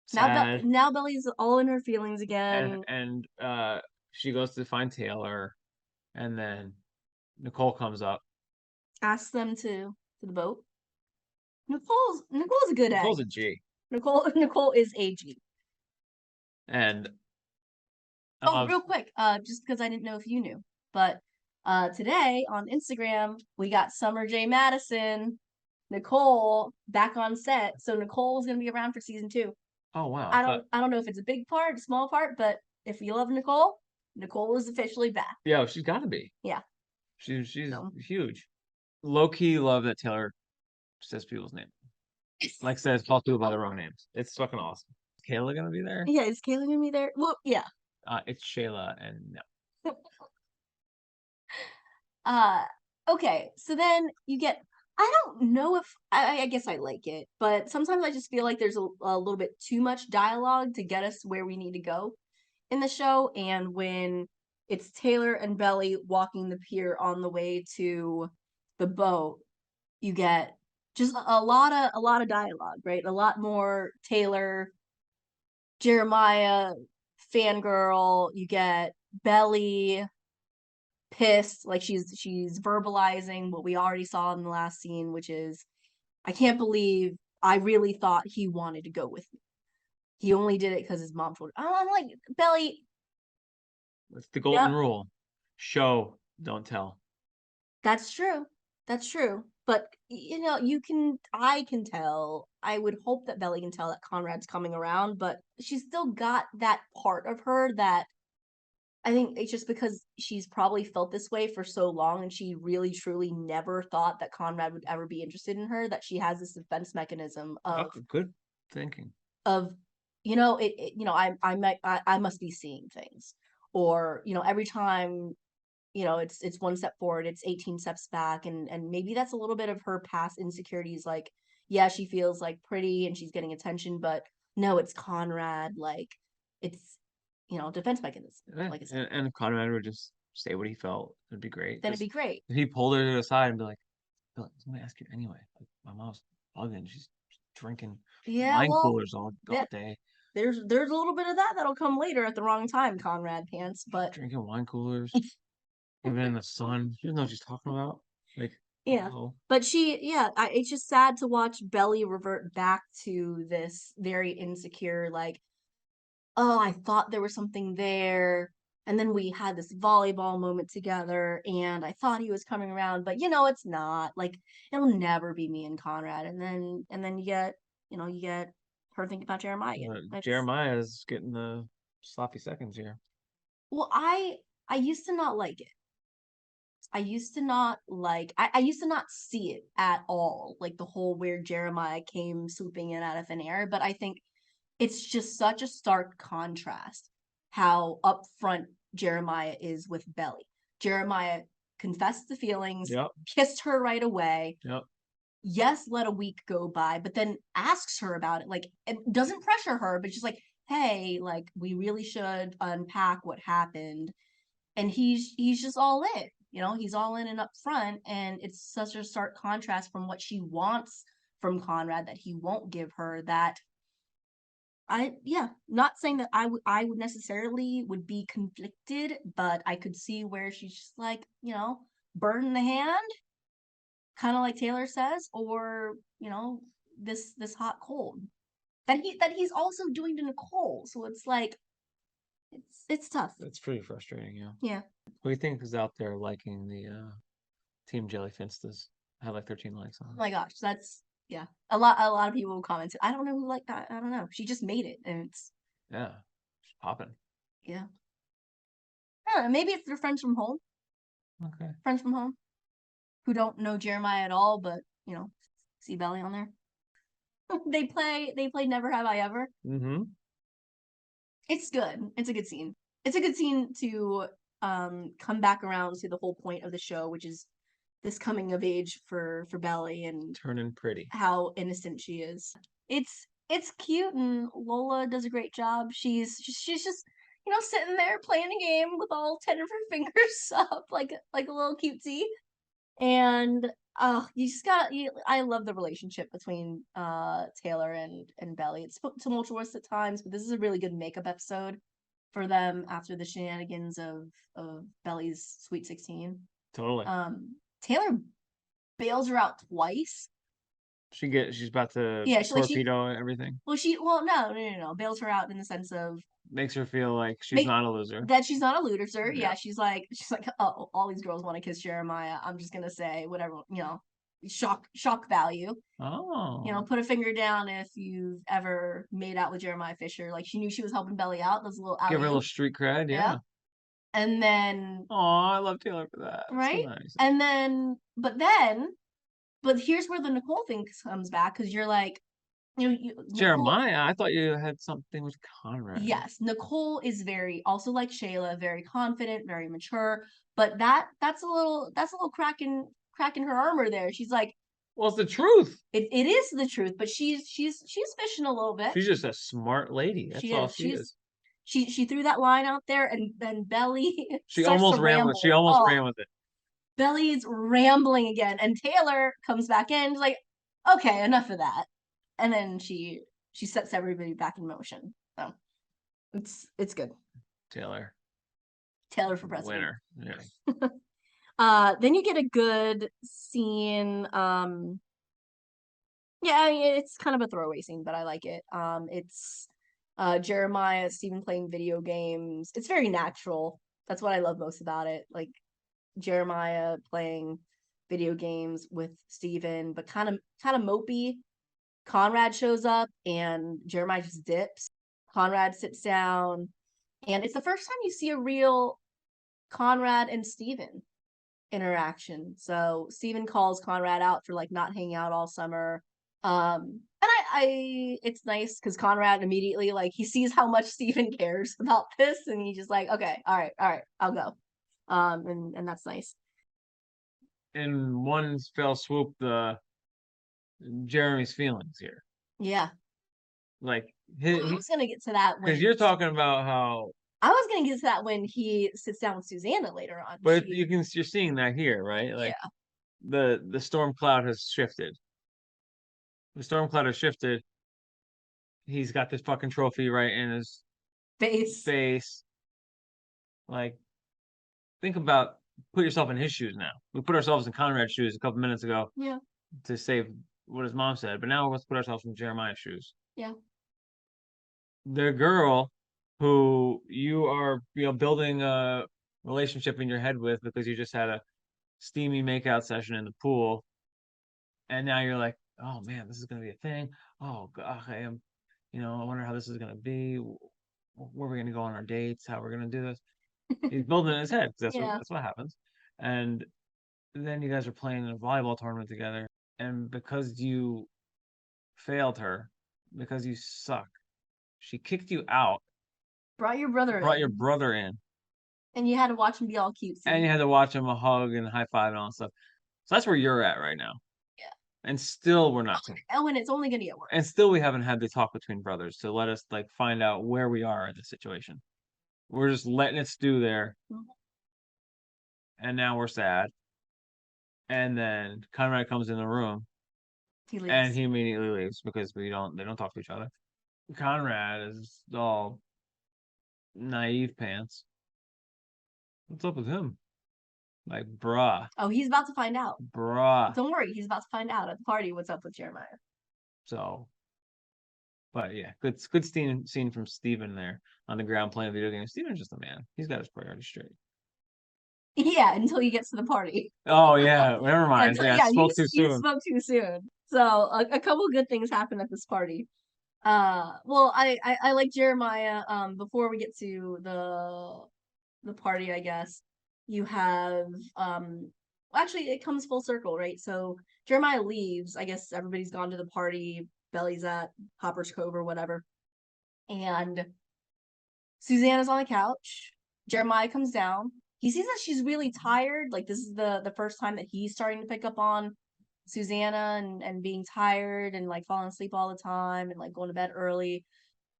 sad, Now Belly's all in her feelings again. and she goes to find Taylor, and then Nicole comes up. Asks them to the boat. Nicole's a good egg. Nicole's a G. Nicole is a G. And Real quick, just because I didn't know if you knew, but today on Instagram we got Summer J. Madison, Nicole back on set. So Nicole is gonna be around for season 2. oh wow, I don't know if it's a big part, a small part, but if you love Nicole is officially back. yeah, she's got to be. Yeah. She's No. huge. Low key love that Taylor says people's names. Like says call people by their wrong names. It's fucking awesome. Is Kayla gonna be there? Yeah, is Kayla gonna be there? Well, yeah. It's Shayla and no. Okay, so then you get, I don't know if I guess I like it, but sometimes I just feel like there's a little bit too much dialogue to get us where we need to go in the show. And when it's Taylor and Belly walking the pier on the way to the boat, you get just a lot of dialogue, right? A lot more Taylor, Jeremiah, fangirl. You get Belly pissed, like she's verbalizing what we already saw in the last scene, which is, I can't believe I really thought he wanted to go with me. He only did it because his mom told him. I'm like, Belly, It's the golden Yep. rule. Show, don't tell. that's true. That's true. But you know, I can tell. I would hope that Belly can tell that Conrad's coming around, but she's still got that part of her that I think it's just because she's probably felt this way for so long and she really truly never thought that Conrad would ever be interested in her, that she has this defense mechanism of Good thinking. I must be seeing things. Or, every time, it's one step forward, it's 18 steps back, and maybe that's a little bit of her past insecurities. Like, yeah, she feels like pretty and she's getting attention, but no, it's Conrad, like it's defense mechanism. Yeah, Like I said, and if Conrad would just say what he felt, it'd be great. then it'd be great. If he pulled her to the side and be like, "Look, I'm gonna ask you anyway. Like, my mom's bugging. She's drinking Yeah, wine well, coolers all that- day. there's a little bit of that'll come later at the wrong time, Conrad pants. But Drinking wine coolers, even in the sun. She doesn't know what she's talking about. Like, yeah, oh, but it's just sad to watch Belly revert back to this very insecure, like, oh, I thought there was something there. And then we had this volleyball moment together, and I thought he was coming around, but it's not. Like, it'll never be me and Conrad. And then you get her thinking about Jeremiah again. Jeremiah's getting the sloppy seconds here. Well, I used to not like it. I used to not see it at all, like the whole where Jeremiah came swooping in out of thin air. But I think it's just such a stark contrast how upfront Jeremiah is with Belly. Jeremiah confessed the feelings, Yep. kissed her right away. Yep. Yes, let a week go by, but then asks her about it. Like, it doesn't pressure her, but just like, hey, like, we really should unpack what happened. And he's just all in. He's all in and upfront, and it's such a stark contrast from what she wants from Conrad that he won't give her, that not saying that I would necessarily would be conflicted, but I could see where she's just like, bird in the hand, kind of like Taylor says, or this hot cold that he's also doing to Nicole. So it's like it's tough. It's pretty frustrating, yeah. Yeah. Who do you think is out there liking the Team Jelly Finstas? I had like 13 likes on Oh it. my gosh, that's a lot of people commented. I don't know who liked that. I don't know. She just made it, and it's Yeah, it's popping. yeah. I don't know, maybe it's their friends from home. Okay. Friends from home who don't know Jeremiah at all, but see Belly on there. they play Never Have I Ever. Mm-hmm. It's good. It's a good scene. It's a good scene to come back around to the whole point of the show, which is this coming of age for Belly and Turning pretty. how innocent she is. It's cute, and Lola does a great job. She's just sitting there playing a game with all 10 of her fingers up like a little cutesy. And I love the relationship between Taylor and Belly. It's tumultuous at times, but this is a really good makeup episode for them after the shenanigans of Belly's Sweet 16. Totally. Taylor bails her out twice. She's about to torpedo everything. No. Bails her out in the sense of makes her feel like she's not a loser. That she's not a loser. Yeah, she's like, oh, all these girls want to kiss Jeremiah. I'm just gonna say whatever, shock value. Oh. Put a finger down if you've ever made out with Jeremiah Fisher. Like, she knew she was helping Belly out. That's a little give her a little street cred, yeah. And then, Oh, I love Taylor for that. right? So nice. And then, but here's where the Nicole thing comes back, because you're like, Nicole, Jeremiah, I thought you had something with Conrad. yes, Nicole is very, also like Shayla, very confident, very mature, but that's a little crack in her armor there. She's like, well, it's the truth. it is the truth, but she's fishing a little bit. She's just a smart lady. That's all she is. She threw that line out there, and then Belly She starts almost to ran ramble. with. She almost ran with it. Belly's rambling again, and Taylor comes back in. She's like, okay, enough of that. And then she sets everybody back in motion. So it's good. Taylor For president. Winner. Yeah. Then you get a good scene. Yeah, I mean, it's kind of a throwaway scene, but I like it. It's Jeremiah, Stephen playing video games. It's very natural. That's what I love most about it. Like Jeremiah playing video games with Stephen, but kind of mopey. Conrad shows up and Jeremiah just dips. Conrad sits down, and it's the first time you see a real Conrad and Stephen interaction. So Stephen calls Conrad out for like not hanging out all summer. And I it's nice because Conrad immediately, like, he sees how much Stephen cares about this, and he's just like, okay, all right, I'll go. And that's nice. In one fell swoop, Jeremy's feelings here. Yeah. Like I was gonna get to that because you're talking about how I was gonna get to that when he sits down with Susanna later on. But you're seeing that here, right? Like the storm cloud has shifted. The storm cloud has shifted. He's got this fucking trophy right in his face. Like, think about, put yourself in his shoes now. We put ourselves in Conrad's shoes a couple minutes ago. Yeah. To save what his mom said, but now let's put ourselves in Jeremiah's shoes. Yeah. The girl who you are, building a relationship in your head with because you just had a steamy makeout session in the pool, and now you're like, oh man, this is gonna be a thing. Oh god, I wonder how this is gonna be. Where we're gonna go on our dates? How we're gonna do this? He's building in his head. That's what happens. And then you guys are playing in a volleyball tournament together, and because you failed her, because you suck, she kicked you out. Brought your brother in. And you had to watch him be all cute. And you had to watch him a hug and high five and all that stuff. So that's where you're at right now. Yeah. And still we're not. Oh, and it's only gonna get worse. And still we haven't had the talk between brothers to let us like find out where we are in the situation. We're just letting it stew there. Mm-hmm. And now we're sad. And then Conrad comes in the room. He leaves. And he immediately leaves because they don't talk to each other. Conrad is all naive pants. What's up with him? Like, bruh. Oh, he's about to find out. Bruh. Don't worry, he's about to find out at the party what's up with Jeremiah. So, but yeah, good scene from Steven there on the ground playing video games. Steven's just a man. He's got his priorities straight. Yeah, until he gets to the party. Oh yeah, never mind. Spoke too soon. You spoke too soon. So a couple good things happen at this party. Well, I like Jeremiah. Before we get to the party, I guess you have actually it comes full circle, right? So Jeremiah leaves. I guess everybody's gone to the party. Belly's at Hopper's Cove or whatever, and Susanna's on the couch. Jeremiah comes down. He sees that she's really tired. Like, this is the first time that he's starting to pick up on Susanna and being tired and like falling asleep all the time and like going to bed early.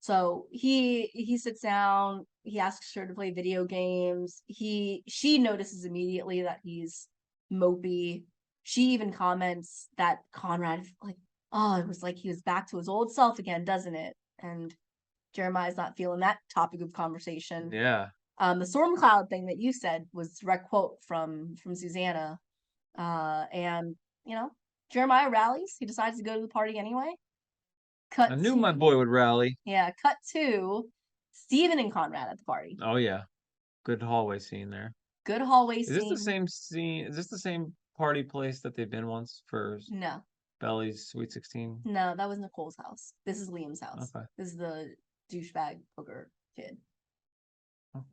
So he sits down. He asks her to play video games. She notices immediately that he's mopey. She even comments that Conrad, like, oh, it was like he was back to his old self again, doesn't it? And Jeremiah's not feeling that topic of conversation. Yeah. The storm cloud thing that you said was direct quote from Susanna. And Jeremiah rallies. He decides to go to the party anyway. I knew my boy would rally. Yeah, cut to Stephen and Conrad at the party. Oh yeah. Good hallway scene there. Good hallway scene. Is this the same scene? Is this the same party place that they've been once for No. Belly's Sweet 16? No, that was Nicole's house. This is Liam's house. Okay. This is the douchebag poker kid.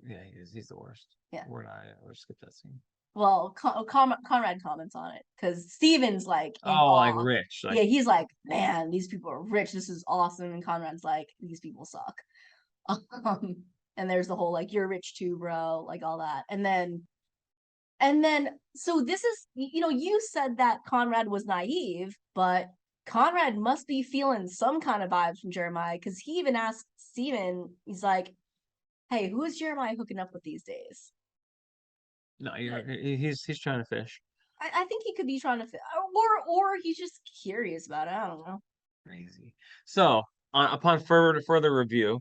Yeah, he's the worst. Yeah. Word I or skip that scene. Well, Conrad comments on it because Steven's like in Oh, like awe. rich. Like, Yeah, he's like, man, these people are rich. This is awesome. And Conrad's like, these people suck. And there's the whole like, you're rich too, bro, like all that. And then so this is, you said that Conrad was naive, but Conrad must be feeling some kind of vibes from Jeremiah because he even asked Steven, he's like, hey, who is Jeremiah hooking up with these days? no, he's trying to fish. I think he could be trying to or he's just curious about it. I don't know. Crazy. So, upon further review,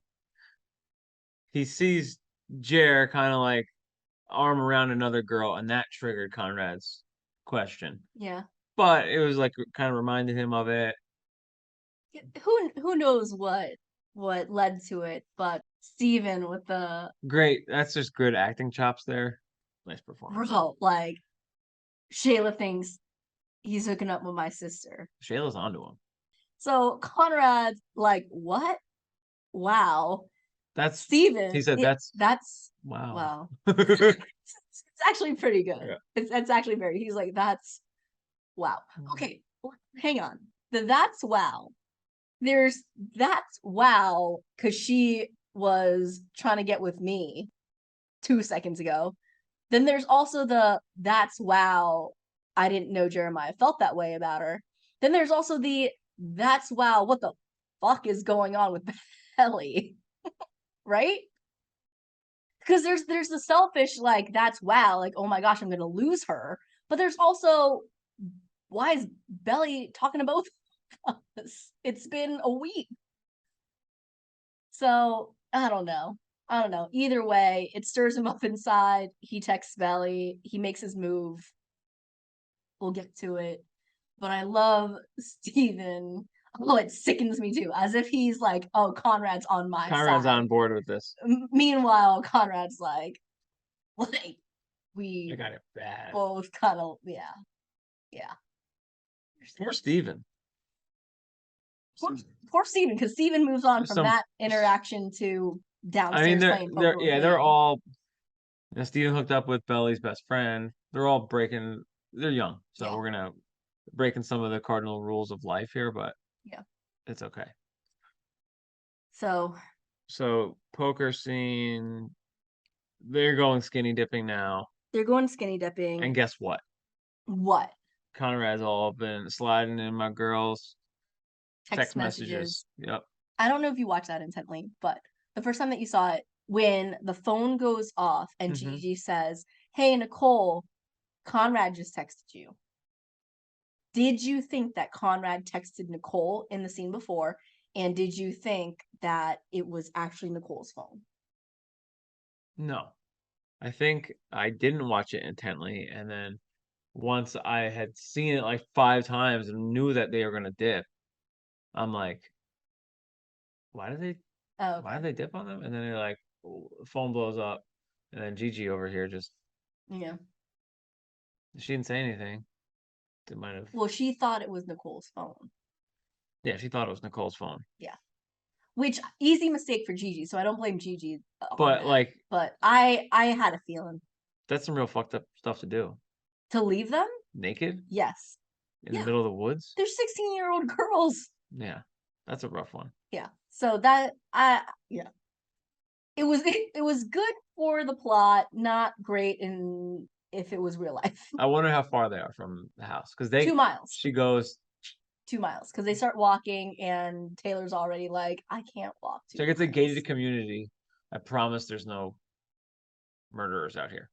he sees Jer kind of like arm around another girl, and that triggered Conrad's question. Yeah. But it was like kind of reminded him of it. Who knows what led to it, but Steven with the Great. That's just good acting chops there. Nice performance. bro, like Shayla thinks he's hooking up with my sister. Shayla's onto him. So Conrad's like, what? Wow. That's Steven. He said that's wow. wow. It's actually pretty good. Yeah. It's actually he's like, that's wow. Okay, hang on. That's wow. There's that's wow because she was trying to get with me 2 seconds ago. Then there's also that's wow. I didn't know Jeremiah felt that way about her. Then there's also that's wow. What the fuck is going on with Belly? Right? Because there's the selfish like that's wow, like oh my gosh, I'm gonna lose her. But there's also why is Belly talking to both of us? It's been a week. So I don't know. Either way, it stirs him up inside. He texts Belly. He makes his move. We'll get to it. But I love Steven. Oh, it sickens me too. As if he's like, oh, Conrad's on my side. Conrad's on board with this. Meanwhile, Conrad's like I we got it bad. both kind of, yeah. Poor Steven. Poor Steven, because Steven moves on from Some- that interaction to downstairs I mean, playing poker with they're me. all. Steven hooked up with Belly's best friend. They're all breaking. They're young, so Yeah. we're gonna breaking some of the cardinal rules of life here, but Yeah. it's okay. So Poker scene. They're going skinny dipping now, they're going skinny dipping. and guess what? What? Conrad's all been sliding in my girls' Text messages. Yep. I don't know if you watched that intently, but the first time that you saw it, when the phone goes off and Mhm. Gigi says, hey, Nicole, Conrad just texted you. Did you think that Conrad texted Nicole in the scene before? And did you think that it was actually Nicole's phone? No, I think I didn't watch it intently, and then once I had seen it like 5 times and knew that they were gonna dip, I'm like, why do they dip on them? And then they're like, phone blows up, and then Gigi over here just Yeah. she didn't say anything. It might have. Well, she thought it was Nicole's phone. Yeah, she thought it was Nicole's phone. Which easy mistake for Gigi, so I don't blame Gigi. But like, but I had a feeling that's some real fucked up stuff to do. to leave them. Naked Yes, in Yeah. the middle of the woods. they're 16-year-old girls. Yeah, that's a rough one. Yeah, so that it was good for the plot, not great in if it was real life. I wonder how far they are from the house because 2 miles. She goes. 2 miles because they start walking and Taylor's already like, I can't walk. So it's a gated community. I promise there's no murderers out here.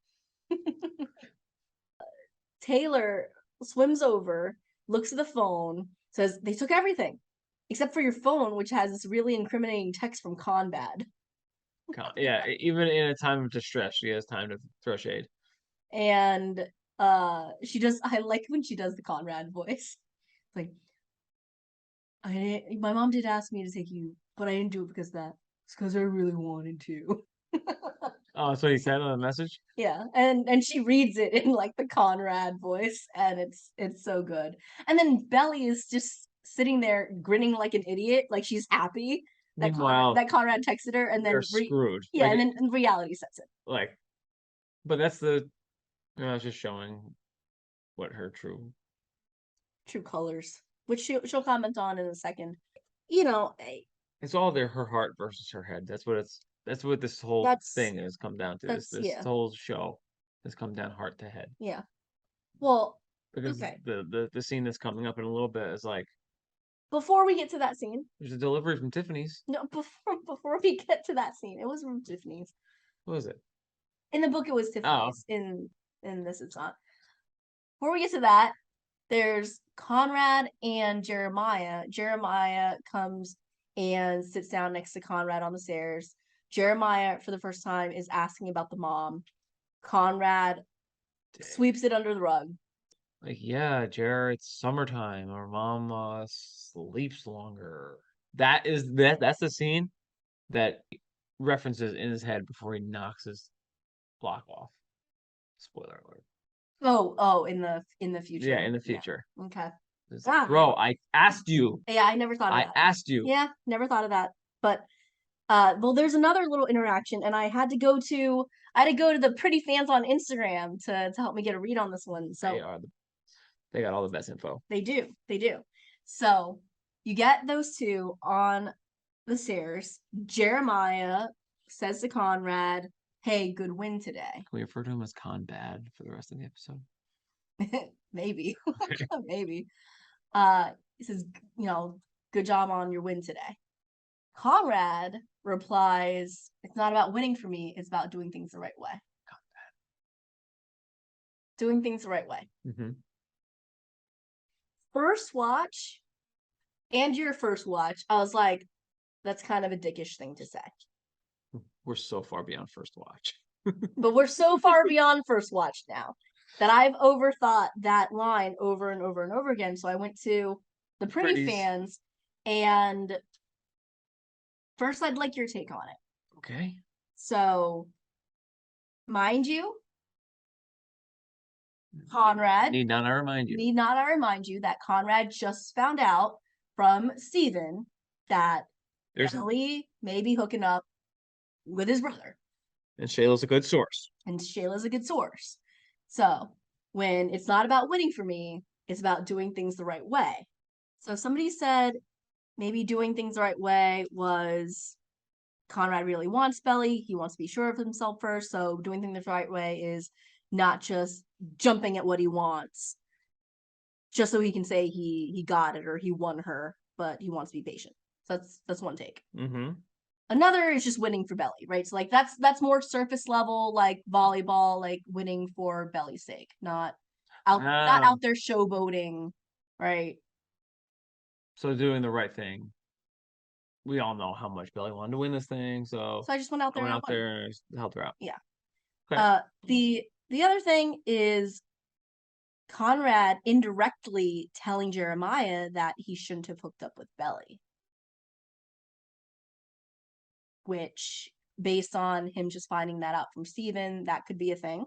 Taylor swims over, looks at the phone, says they took everything except for your phone, which has this really incriminating text from Conrad. Yeah, even in a time of distress, she has time to throw shade. And she does. I like when she does the Conrad voice. Like, my mom did ask me to take you, but I didn't do it because of that. It's because I really wanted to. Oh, that's what he said on the message? Yeah, and she reads it in like the Conrad voice, and it's so good. And then Belly is just sitting there grinning like an idiot, like she's happy. Meanwhile, that Conrad texted her, and then they're screwed. yeah, Like, and then reality sets it. like, but that's it's just showing what her true. True colors, which she'll comment on in a second. You know, It's all her heart versus her head. That's what this whole thing has come down to. This whole show has come down heart to head. Yeah. Well, because okay. the scene that's coming up in a little bit is like, before we get to that scene, there's a delivery from Tiffany's. No, before we get to that scene, it was from Tiffany's. What was it? In the book, it was Tiffany's. Oh. In this, it's not. Before we get to that, there's Conrad and Jeremiah. Jeremiah comes and sits down next to Conrad on the stairs. Jeremiah, for the first time, is asking about the mom. Conrad sweeps it under the rug. Like, yeah, Jer, it's summertime. Our mom sleeps longer. That's the scene that references in his head before he knocks his block off. Spoiler alert. Oh, in the future. Yeah, in the future. Yeah. Okay. Bro, I asked you. Yeah, I never thought of that. I asked you. Yeah, never thought of that. But well, there's another little interaction, and I had to go to the pretty fans on Instagram to help me get a read on this one. So they got all the best info. They do. So you get those two on the stairs. Jeremiah says to Conrad, "Hey, good win today." Can we refer to him as Con Bad for the rest of the episode? Maybe. Maybe. He says, good job on your win today. Conrad replies, "It's not about winning for me, it's about doing things the right way." Doing things the right way. Mm-hmm. First watch and your first watch, I was like, that's kind of a dickish thing to say. We're so far beyond first watch. But we're so far beyond first watch now that I've overthought that line over and over and over again. So I went to the pretty fans, and first I'd like your take on it. Okay. So, mind you, Conrad. Need not I remind you that Conrad just found out from Steven that Belly may be hooking up with his brother. And Shayla's a good source. So, when it's not about winning for me, it's about doing things the right way. So somebody said maybe doing things the right way was Conrad really wants Belly. He wants to be sure of himself first. So doing things the right way is not just jumping at what he wants just so he can say he got it or he won her, but he wants to be patient. So that's one take. Mm-hmm. Another is just winning for Belly, right? So like that's more surface level, like volleyball, like winning for Belly's sake, not out there showboating, right? So doing the right thing. We all know how much Belly wanted to win this thing, so I just went out there and helped her out. Yeah. Okay. The other thing is Conrad indirectly telling Jeremiah that he shouldn't have hooked up with Belly. Which, based on him just finding that out from Steven, that could be a thing.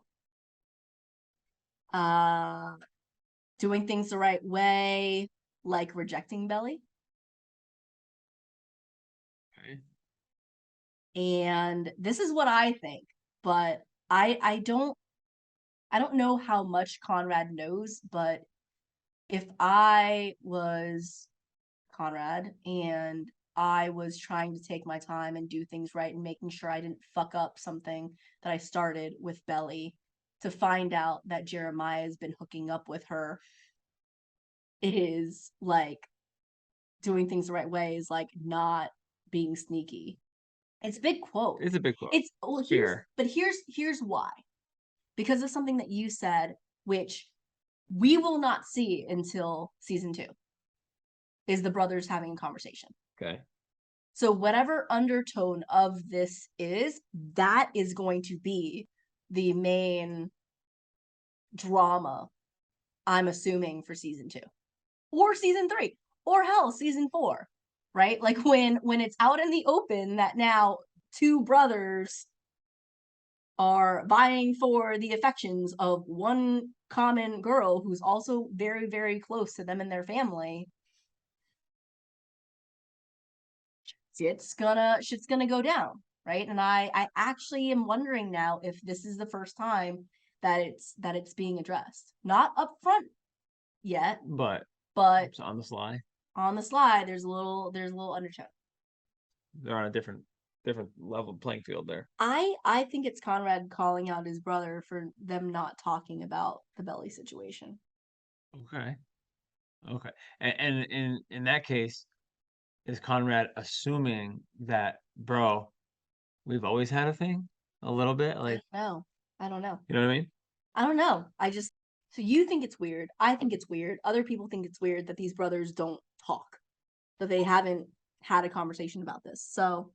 Doing things the right way, like rejecting Belly. Okay. And this is what I think, but I don't know how much Conrad knows, but if I was Conrad and I was trying to take my time and do things right and making sure I didn't fuck up something that I started with Belly, to find out that Jeremiah has been hooking up with her is like doing things the right way is like not being sneaky. It's a big quote. It's a big quote. Here's why. Because of something that you said, which we will not see until season 2, is the brothers having a conversation. Okay. So whatever undertone of this is, that is going to be the main drama, I'm assuming, for season 2. Or season 3. Or hell, season 4. Right? Like when it's out in the open that now 2 brothers are vying for the affections of one common girl who's also very, very close to them and their family. shit's gonna go down, right? And I actually am wondering now if this is the first time that it's being addressed. Not up front yet, but but it's on the sly. on the slide there's a little undertone. They're on a different level playing field there. I think it's Conrad calling out his brother for them not talking about the Belly situation. Okay. And in that case, is Conrad assuming that, bro, we've always had a thing? A little bit? Like, I don't know. you know what I mean? I don't know. So you think it's weird. I think it's weird. Other people think it's weird that these brothers don't talk, that they haven't had a conversation about this. So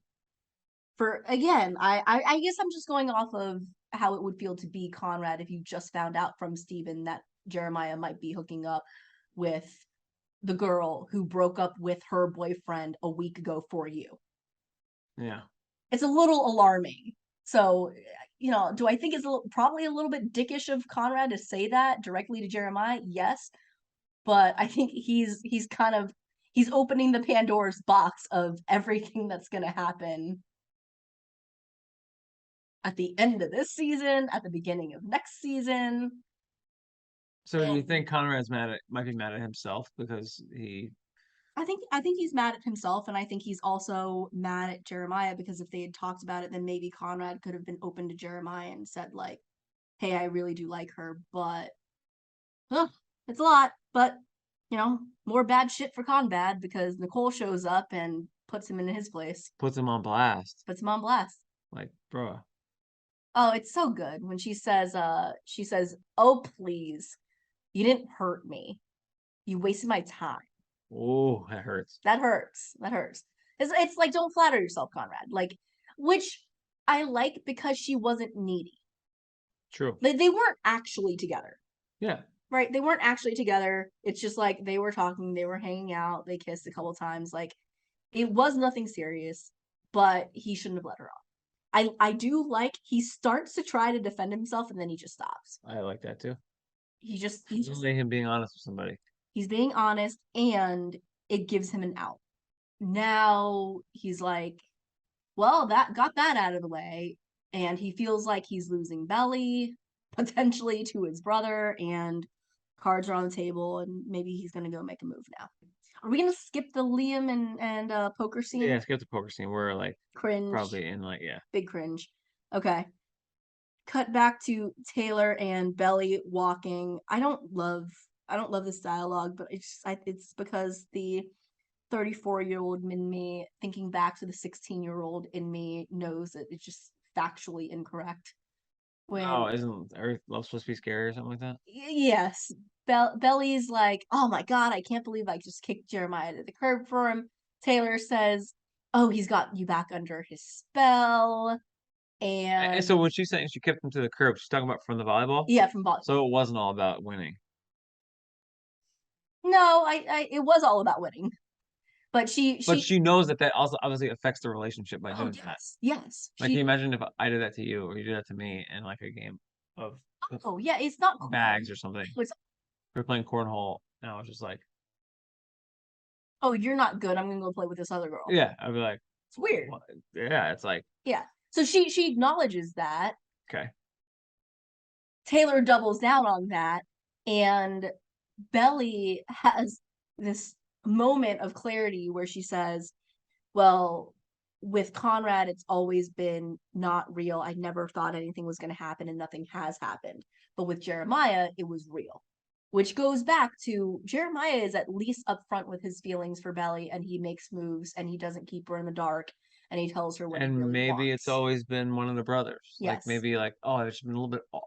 I guess I'm just going off of how it would feel to be Conrad if you just found out from Steven that Jeremiah might be hooking up with the girl who broke up with her boyfriend a week ago for you. Yeah. It's a little alarming. So, do I think it's probably a little bit dickish of Conrad to say that directly to Jeremiah? Yes. But I think he's opening the Pandora's box of everything that's going to happen at the end of this season, at the beginning of next season. So do you think Conrad's might be mad at himself because I think he's mad at himself, and I think he's also mad at Jeremiah because if they had talked about it, then maybe Conrad could have been open to Jeremiah and said like, "Hey, I really do like her, but it's a lot." But more bad shit for Conrad because Nicole shows up and puts him in his place. puts him on blast? Like, bro. Oh, it's so good when she says, "Oh, please, you didn't hurt me. You wasted my time." Oh, that hurts. That hurts. It's like, don't flatter yourself, Conrad. Like, which I like because she wasn't needy. True. They weren't actually together. Yeah. Right? They weren't actually together. It's just like they were talking, they were hanging out, they kissed a couple times. Like, it was nothing serious, but he shouldn't have let her off. I do like he starts to try to defend himself and then he just stops. I like that too. He's just him being honest with somebody. He's being honest and it gives him an out. Now he's like, well, that got that out of the way. And he feels like he's losing Belly, potentially to his brother, and cards are on the table, and maybe he's gonna go make a move now. Are we gonna skip the Liam and poker scene? Yeah, skip the poker scene. We're like cringe. Probably in like, yeah. Big cringe. Okay. Cut back to Taylor and Belly walking. I don't love this dialogue, but it's because the 34-year-old in me thinking back to the 16-year-old in me knows that it's just factually incorrect. Isn't Earth Love supposed to be scary or something like that? Yes. Belly's like, oh my god, I can't believe I just kicked Jeremiah to the curb for him. Taylor says, oh, he's got you back under his spell. And so when she's saying she kicked him to the curb, she's talking about from the volleyball? Yeah, from volleyball. So it wasn't all about winning. No, it was all about winning. But she knows that also obviously affects the relationship by doing that. Yes. Like, can you imagine if I did that to you or you did that to me in like a game of it's not bags or something. It's, we're playing cornhole and I was just like, oh, you're not good. I'm gonna go play with this other girl. Yeah, I'd be like, it's weird. What? Yeah, it's like, yeah. So she acknowledges that. Okay. Taylor doubles down on that, and Belly has this moment of clarity where she says, well, with Conrad, it's always been not real. I never thought anything was going to happen and nothing has happened. But with Jeremiah, it was real. Which goes back to Jeremiah is at least upfront with his feelings for Belly and he makes moves and he doesn't keep her in the dark and he tells her what he really maybe wants. It's always been one of the brothers. Yes. Like maybe like, oh, I've just been a little bit off.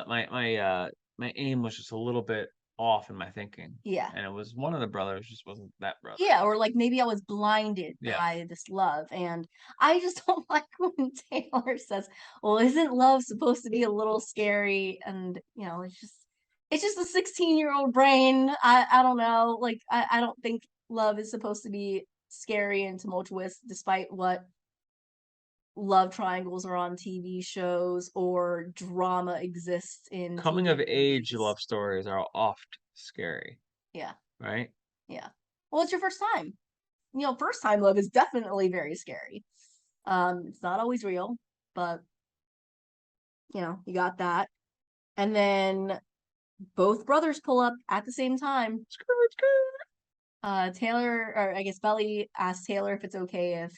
My aim was just a little bit off in my thinking. Yeah. And it was one of the brothers, just wasn't that brother. Yeah, or like maybe I was blinded by this love. And I just don't like when Taylor says, well, isn't love supposed to be a little scary? And it's just a 16-year-old brain. I don't know. Like I don't think love is supposed to be scary and tumultuous, despite what love triangles are on TV shows or drama exists in coming of age love stories are oft scary. Yeah. Right? Yeah. Well, it's your first time. first time love is definitely very scary. It's not always real, but you got that. And then both brothers pull up at the same time. Taylor, or I guess Belly asks Taylor if it's okay if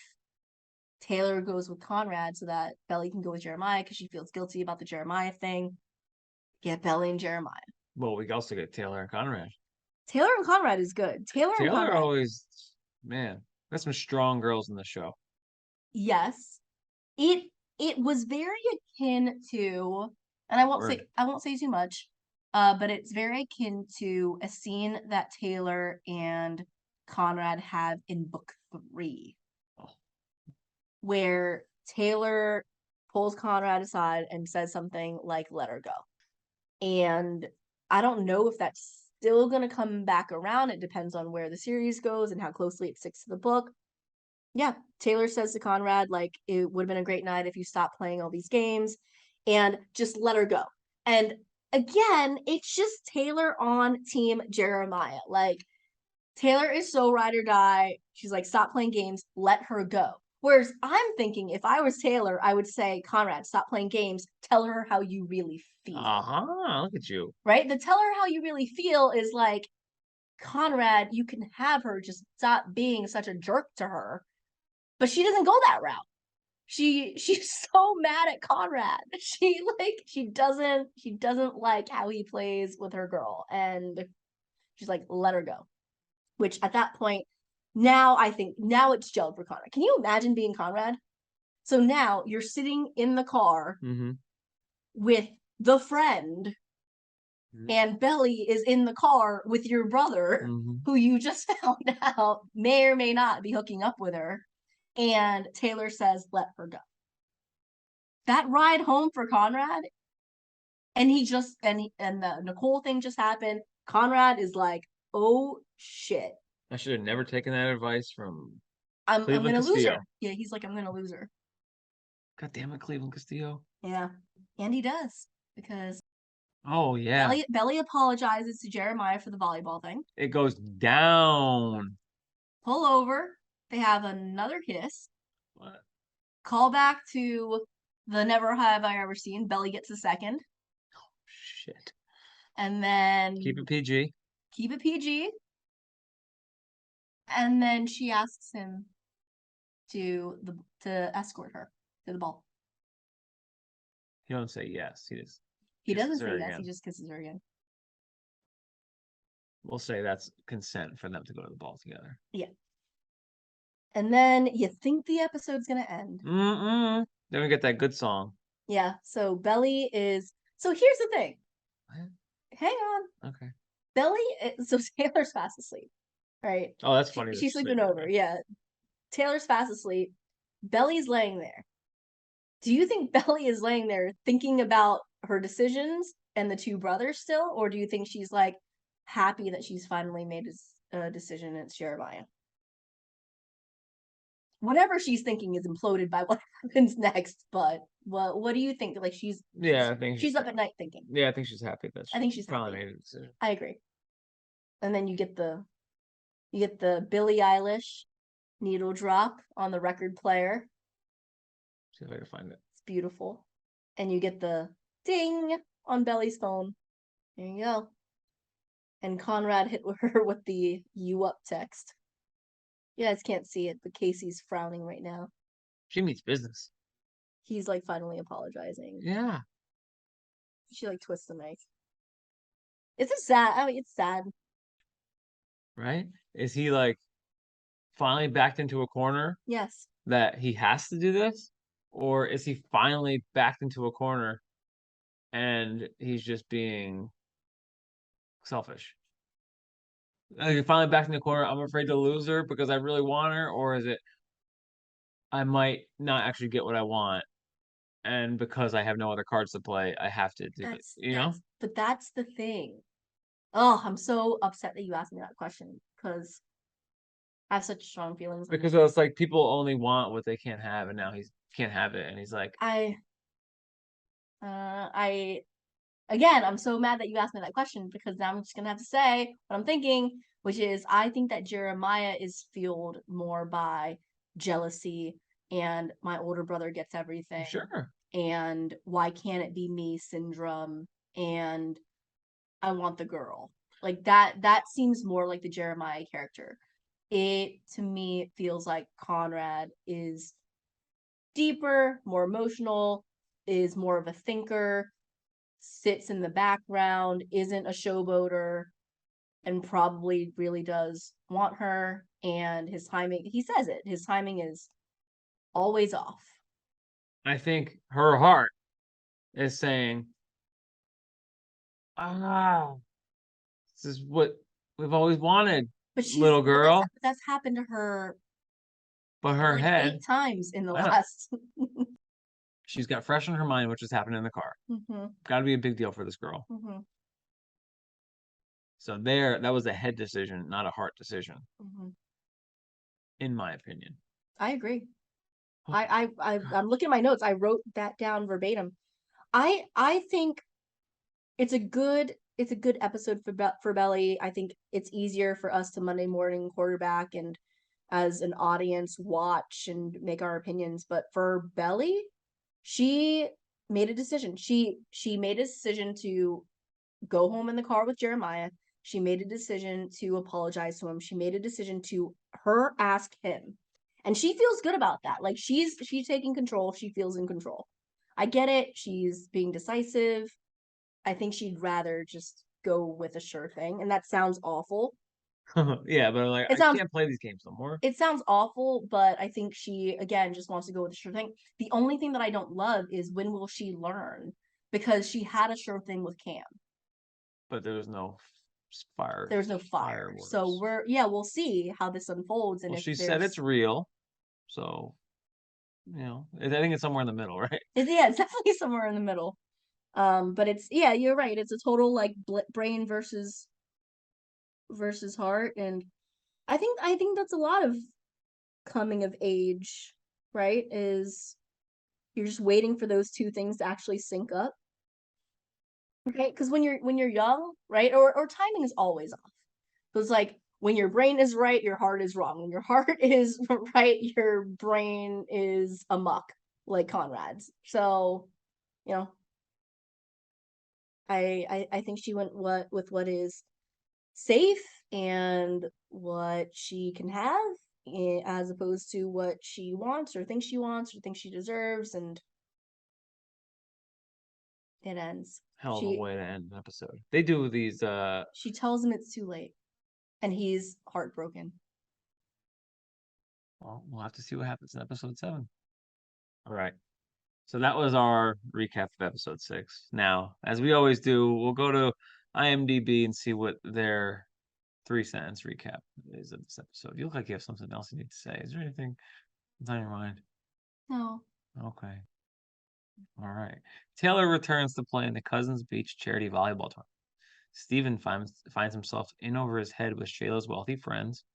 Taylor goes with Conrad so that Belly can go with Jeremiah because she feels guilty about the Jeremiah thing. Get Belly and Jeremiah. Well, we also get Taylor and Conrad. Taylor and Conrad is good. Taylor and Taylor Conrad. always, man, there's some strong girls in the show. Yes. It was very akin to, and I won't say too much, but it's very akin to a scene that Taylor and Conrad have in book 3. Oh. Where Taylor pulls Conrad aside and says something like, let her go. And I don't know if that's still going to come back around. It depends on where the series goes and how closely it sticks to the book. Yeah, Taylor says to Conrad, like, it would have been a great night if you stopped playing all these games and just let her go. And again, it's just Taylor on Team Jeremiah. Like, Taylor is so ride or die. She's like, stop playing games, let her go. Whereas I'm thinking, if I was Taylor, I would say, Conrad, stop playing games. Tell her how you really feel. Look at you. Right? The tell her how you really feel is like, Conrad, you can have her just stop being such a jerk to her. But she doesn't go that route. She's so mad at Conrad. She doesn't like how he plays with her girl. And she's like, let her go. Which at that point, now it's gelled for Conrad. Can you imagine being Conrad? So now you're sitting in the car with the friend, and Belly is in the car with your brother, who you just found out may or may not be hooking up with her. And Taylor says, let her go. That ride home for Conrad, and the Nicole thing just happened. Conrad is like, oh shit. I should have never taken that advice from I'm Cleveland gonna lose Castillo. her. Yeah, he's like, I'm gonna lose her. God damn it, Cleveland Castillo. Yeah. And he does. Because oh yeah. Belly apologizes to Jeremiah for the volleyball thing. It goes down. Pull over. They have another kiss. What? Call back to the Never Have I Ever Seen. Belly gets a second. Oh shit. And then keep it PG. Keep it PG. And then she asks him to escort her to the ball. He don't say yes. He doesn't say yes. He just kisses her again. We'll say that's consent for them to go to the ball together. Yeah. And then you think the episode's gonna end. Then we get that good song. Yeah. So Belly is. So here's the thing. What? Hang on. Okay. Belly. So Taylor's fast asleep. Right. Oh, that's funny. She's sleeping over. Yeah. Taylor's fast asleep. Belly's laying there. Do you think Belly is laying there thinking about her decisions and the two brothers still, or do you think she's like happy that she's finally made a decision and it's Jeremiah? Whatever she's thinking is imploded by what happens next. But what do you think? Like I think she's up at night thinking. Yeah, I think she's happy that I think she's finally happy. made a decision. I agree. And then you get the Billie Eilish needle drop on the record player. See if I can find it. It's beautiful. And you get the ding on Belly's phone. There you go. And Conrad hit her with the "you up" text. You guys can't see it, but Casey's frowning right now. She means business. He's like finally apologizing. Yeah. She like twists the mic. It's sad. Right? Is he like finally backed into a corner? Yes. That he has to do this? Or is he finally backed into a corner and he's just being selfish? Like, he finally backed in the corner, I'm afraid to lose her because I really want her? Or is it, I might not actually get what I want, and because I have no other cards to play, I have to do it, you know? But that's the thing. Oh, I'm so upset that you asked me that question because I have such strong feelings. Because it's like people only want what they can't have, and now he can't have it, and he's like, again, I'm so mad that you asked me that question because now I'm just gonna have to say what I'm thinking, which is I think that Jeremiah is fueled more by jealousy and my older brother gets everything. Sure. And why can't it be me syndrome and I want the girl. Like that seems more like the Jeremiah character. It to me feels like Conrad is deeper, more emotional, is more of a thinker, sits in the background, isn't a showboater, and probably really does want her. And his timing, he says it, his timing is always off. I think her heart is saying, ah, this is what we've always wanted, But she's little girl. that's happened to her But her like head, 8 times in the I know. last. She's got fresh in her mind what just happened in the car. Got to be a big deal for this girl. So that was a head decision, not a heart decision, in my opinion. I agree. I'm looking at my notes. I wrote that down verbatim. I think it's a good episode for Belly. I think it's easier for us to Monday morning quarterback and as an audience watch and make our opinions. But for Belly, she made a decision. She made a decision to go home in the car with Jeremiah. She made a decision to apologize to him. She made a decision to her ask him. And she feels good about that. Like she's taking control. She feels in control. I get it. She's being decisive. I think she'd rather just go with a sure thing. And that sounds awful. Yeah, but like I can't play these games no more. It sounds awful, but I think she again just wants to go with a sure thing. The only thing that I don't love is when will she learn? Because she had a sure thing with Cam. But there was no fire. There's no fire. Fireworks. So we'll see how this unfolds. And well, if she said it's real. So, I think it's somewhere in the middle, right? It's definitely somewhere in the middle. But it's you're right. It's a total like brain versus heart, and I think that's a lot of coming of age, right? Is you're just waiting for those two things to actually sync up. Okay, because when you're young, right, or timing is always off. So it's like when your brain is right, your heart is wrong. When your heart is right, your brain is amok, like Conrad's. So, I think she went with what is safe and what she can have, as opposed to what she wants or thinks she deserves, and it ends. Hell of a way to end an episode. They do these. She tells him it's too late, and he's heartbroken. Well, we'll have to see what happens in episode 7. All right. So that was our recap of episode 6. Now, as we always do, we'll go to IMDb and see what their 3-sentence recap is of this episode. You look like you have something else you need to say. Is there anything that's on your mind? No. Okay. All right. Taylor returns to play in the Cousins Beach charity volleyball tournament. Steven finds himself in over his head with Shayla's wealthy friends,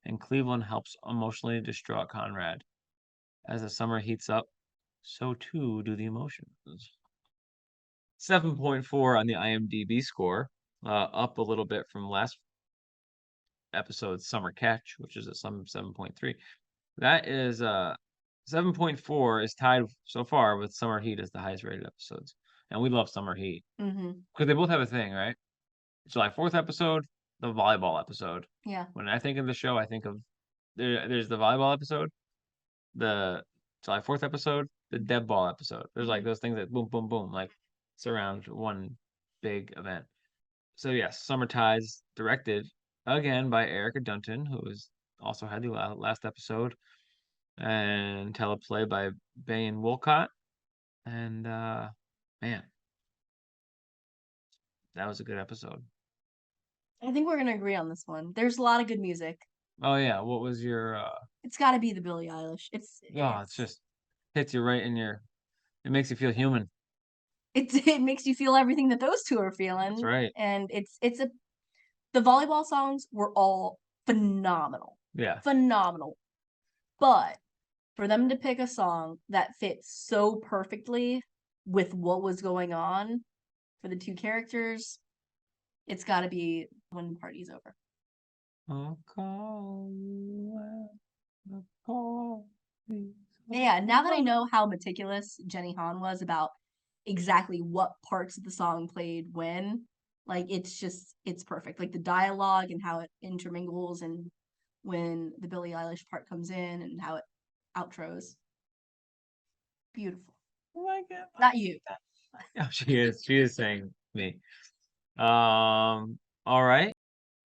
and Cleveland helps emotionally distraught Conrad. As the summer heats up, so too do the emotions. 7.4 on the IMDb score, up a little bit from last episode's Summer Catch, which is at some 7.3. That is 7.4 is tied so far with Summer Heat as the highest rated episodes. And we love Summer Heat. Because they both have a thing, right? July 4th episode, the volleyball episode. Yeah. When I think of the show, I think of there's the volleyball episode, the July 4th episode, the dead ball episode. There's like those things that boom, boom, boom, like surround one big event. So yes, Summer Ties, directed again by Erica Dunton, who has also had the last episode, and teleplay by Bain Wolcott. And man, that was a good episode. I think we're gonna agree on this one. There's a lot of good music. Oh yeah, what was your? It's got to be the Billie Eilish. It's just hits you right in your. It makes you feel human. It makes you feel everything that those two are feeling. That's right. And the volleyball songs were all phenomenal. Yeah. Phenomenal. But for them to pick a song that fits so perfectly with what was going on, for the two characters, it's got to be when the party's over. I'll call you at the party. Yeah, now that I know how meticulous Jenny Han was about exactly what parts of the song played when, like it's perfect. Like the dialogue and how it intermingles, and when the Billie Eilish part comes in and how it outros. Beautiful. Like it. Not you. Oh, she is saying me. All right.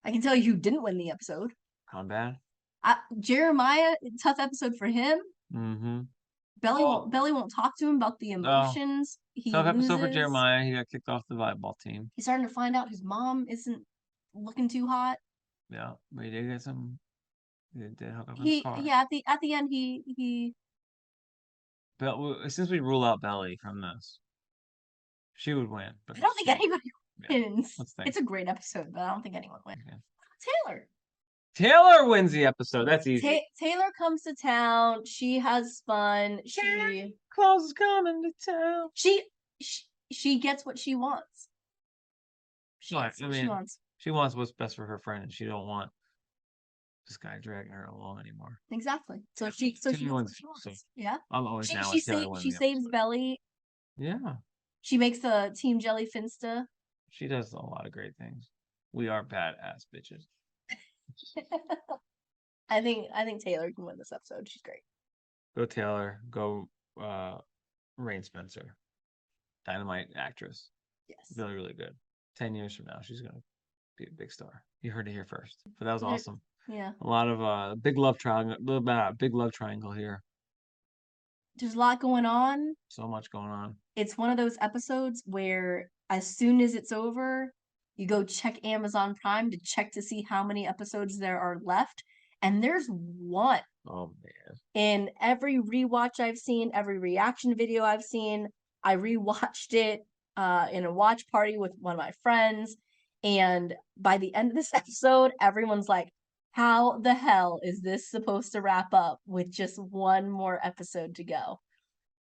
I can tell you who didn't win the episode. Conrad. Jeremiah, tough episode for him. Mm-hmm. Belly won't talk to him about the emotions. He Tough episode for loses. Jeremiah. He got kicked off the volleyball team. He's starting to find out his mom isn't looking too hot. Yeah, but he did get some. He did hook up in the car. Yeah, at the end he. Since we rule out Belly from this, she would win. But I don't think anybody wins. Let's think. It's a great episode, but I don't think anyone wins. Okay. Taylor wins the episode. That's easy. Taylor comes to town. She has fun. Claus is coming to town. She gets what she wants. She wants what's best for her friend, and she don't want this guy dragging her along anymore. Exactly. So she gets what she wants. Yeah. I'm always down. She saves Belly. Yeah. She makes the Team Jelly Finsta. She does a lot of great things. We are badass bitches. I think Taylor can win this episode. She's great. Go Taylor. Go Rain Spencer. Dynamite actress. Yes. Really, really good. 10 years from now, she's gonna be a big star. You heard it here first. But that was awesome. Yeah. A lot of big love triangle here. There's a lot going on. So much going on. It's one of those episodes where as soon as it's over, you go check Amazon Prime to check to see how many episodes there are left. And there's one. Oh, man. In every rewatch I've seen, every reaction video I've seen, I rewatched it in a watch party with one of my friends. And by the end of this episode, everyone's like, how the hell is this supposed to wrap up with just one more episode to go?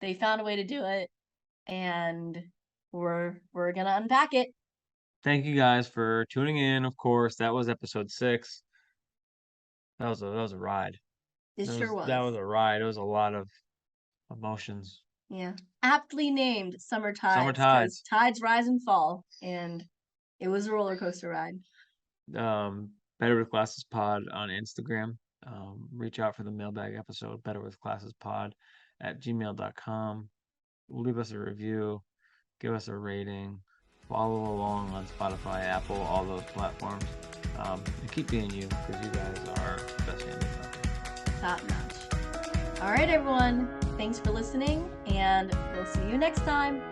They found a way to do it, and we're gonna unpack it. Thank you guys for tuning in. Of course, that was episode 6. That was a ride. It sure was. That was a ride. It was a lot of emotions. Yeah, aptly named Summer Tides. Summer Tides. Tides rise and fall, and it was a roller coaster ride. BetterWithGlassespod on Instagram. Reach out for the mailbag episode, betterwithglassespod@gmail.com. Leave us a review. Give us a rating. Follow along on Spotify, Apple, all those platforms. And keep being you, because you guys are the best families out there. Top notch. All right, everyone. Thanks for listening, and we'll see you next time.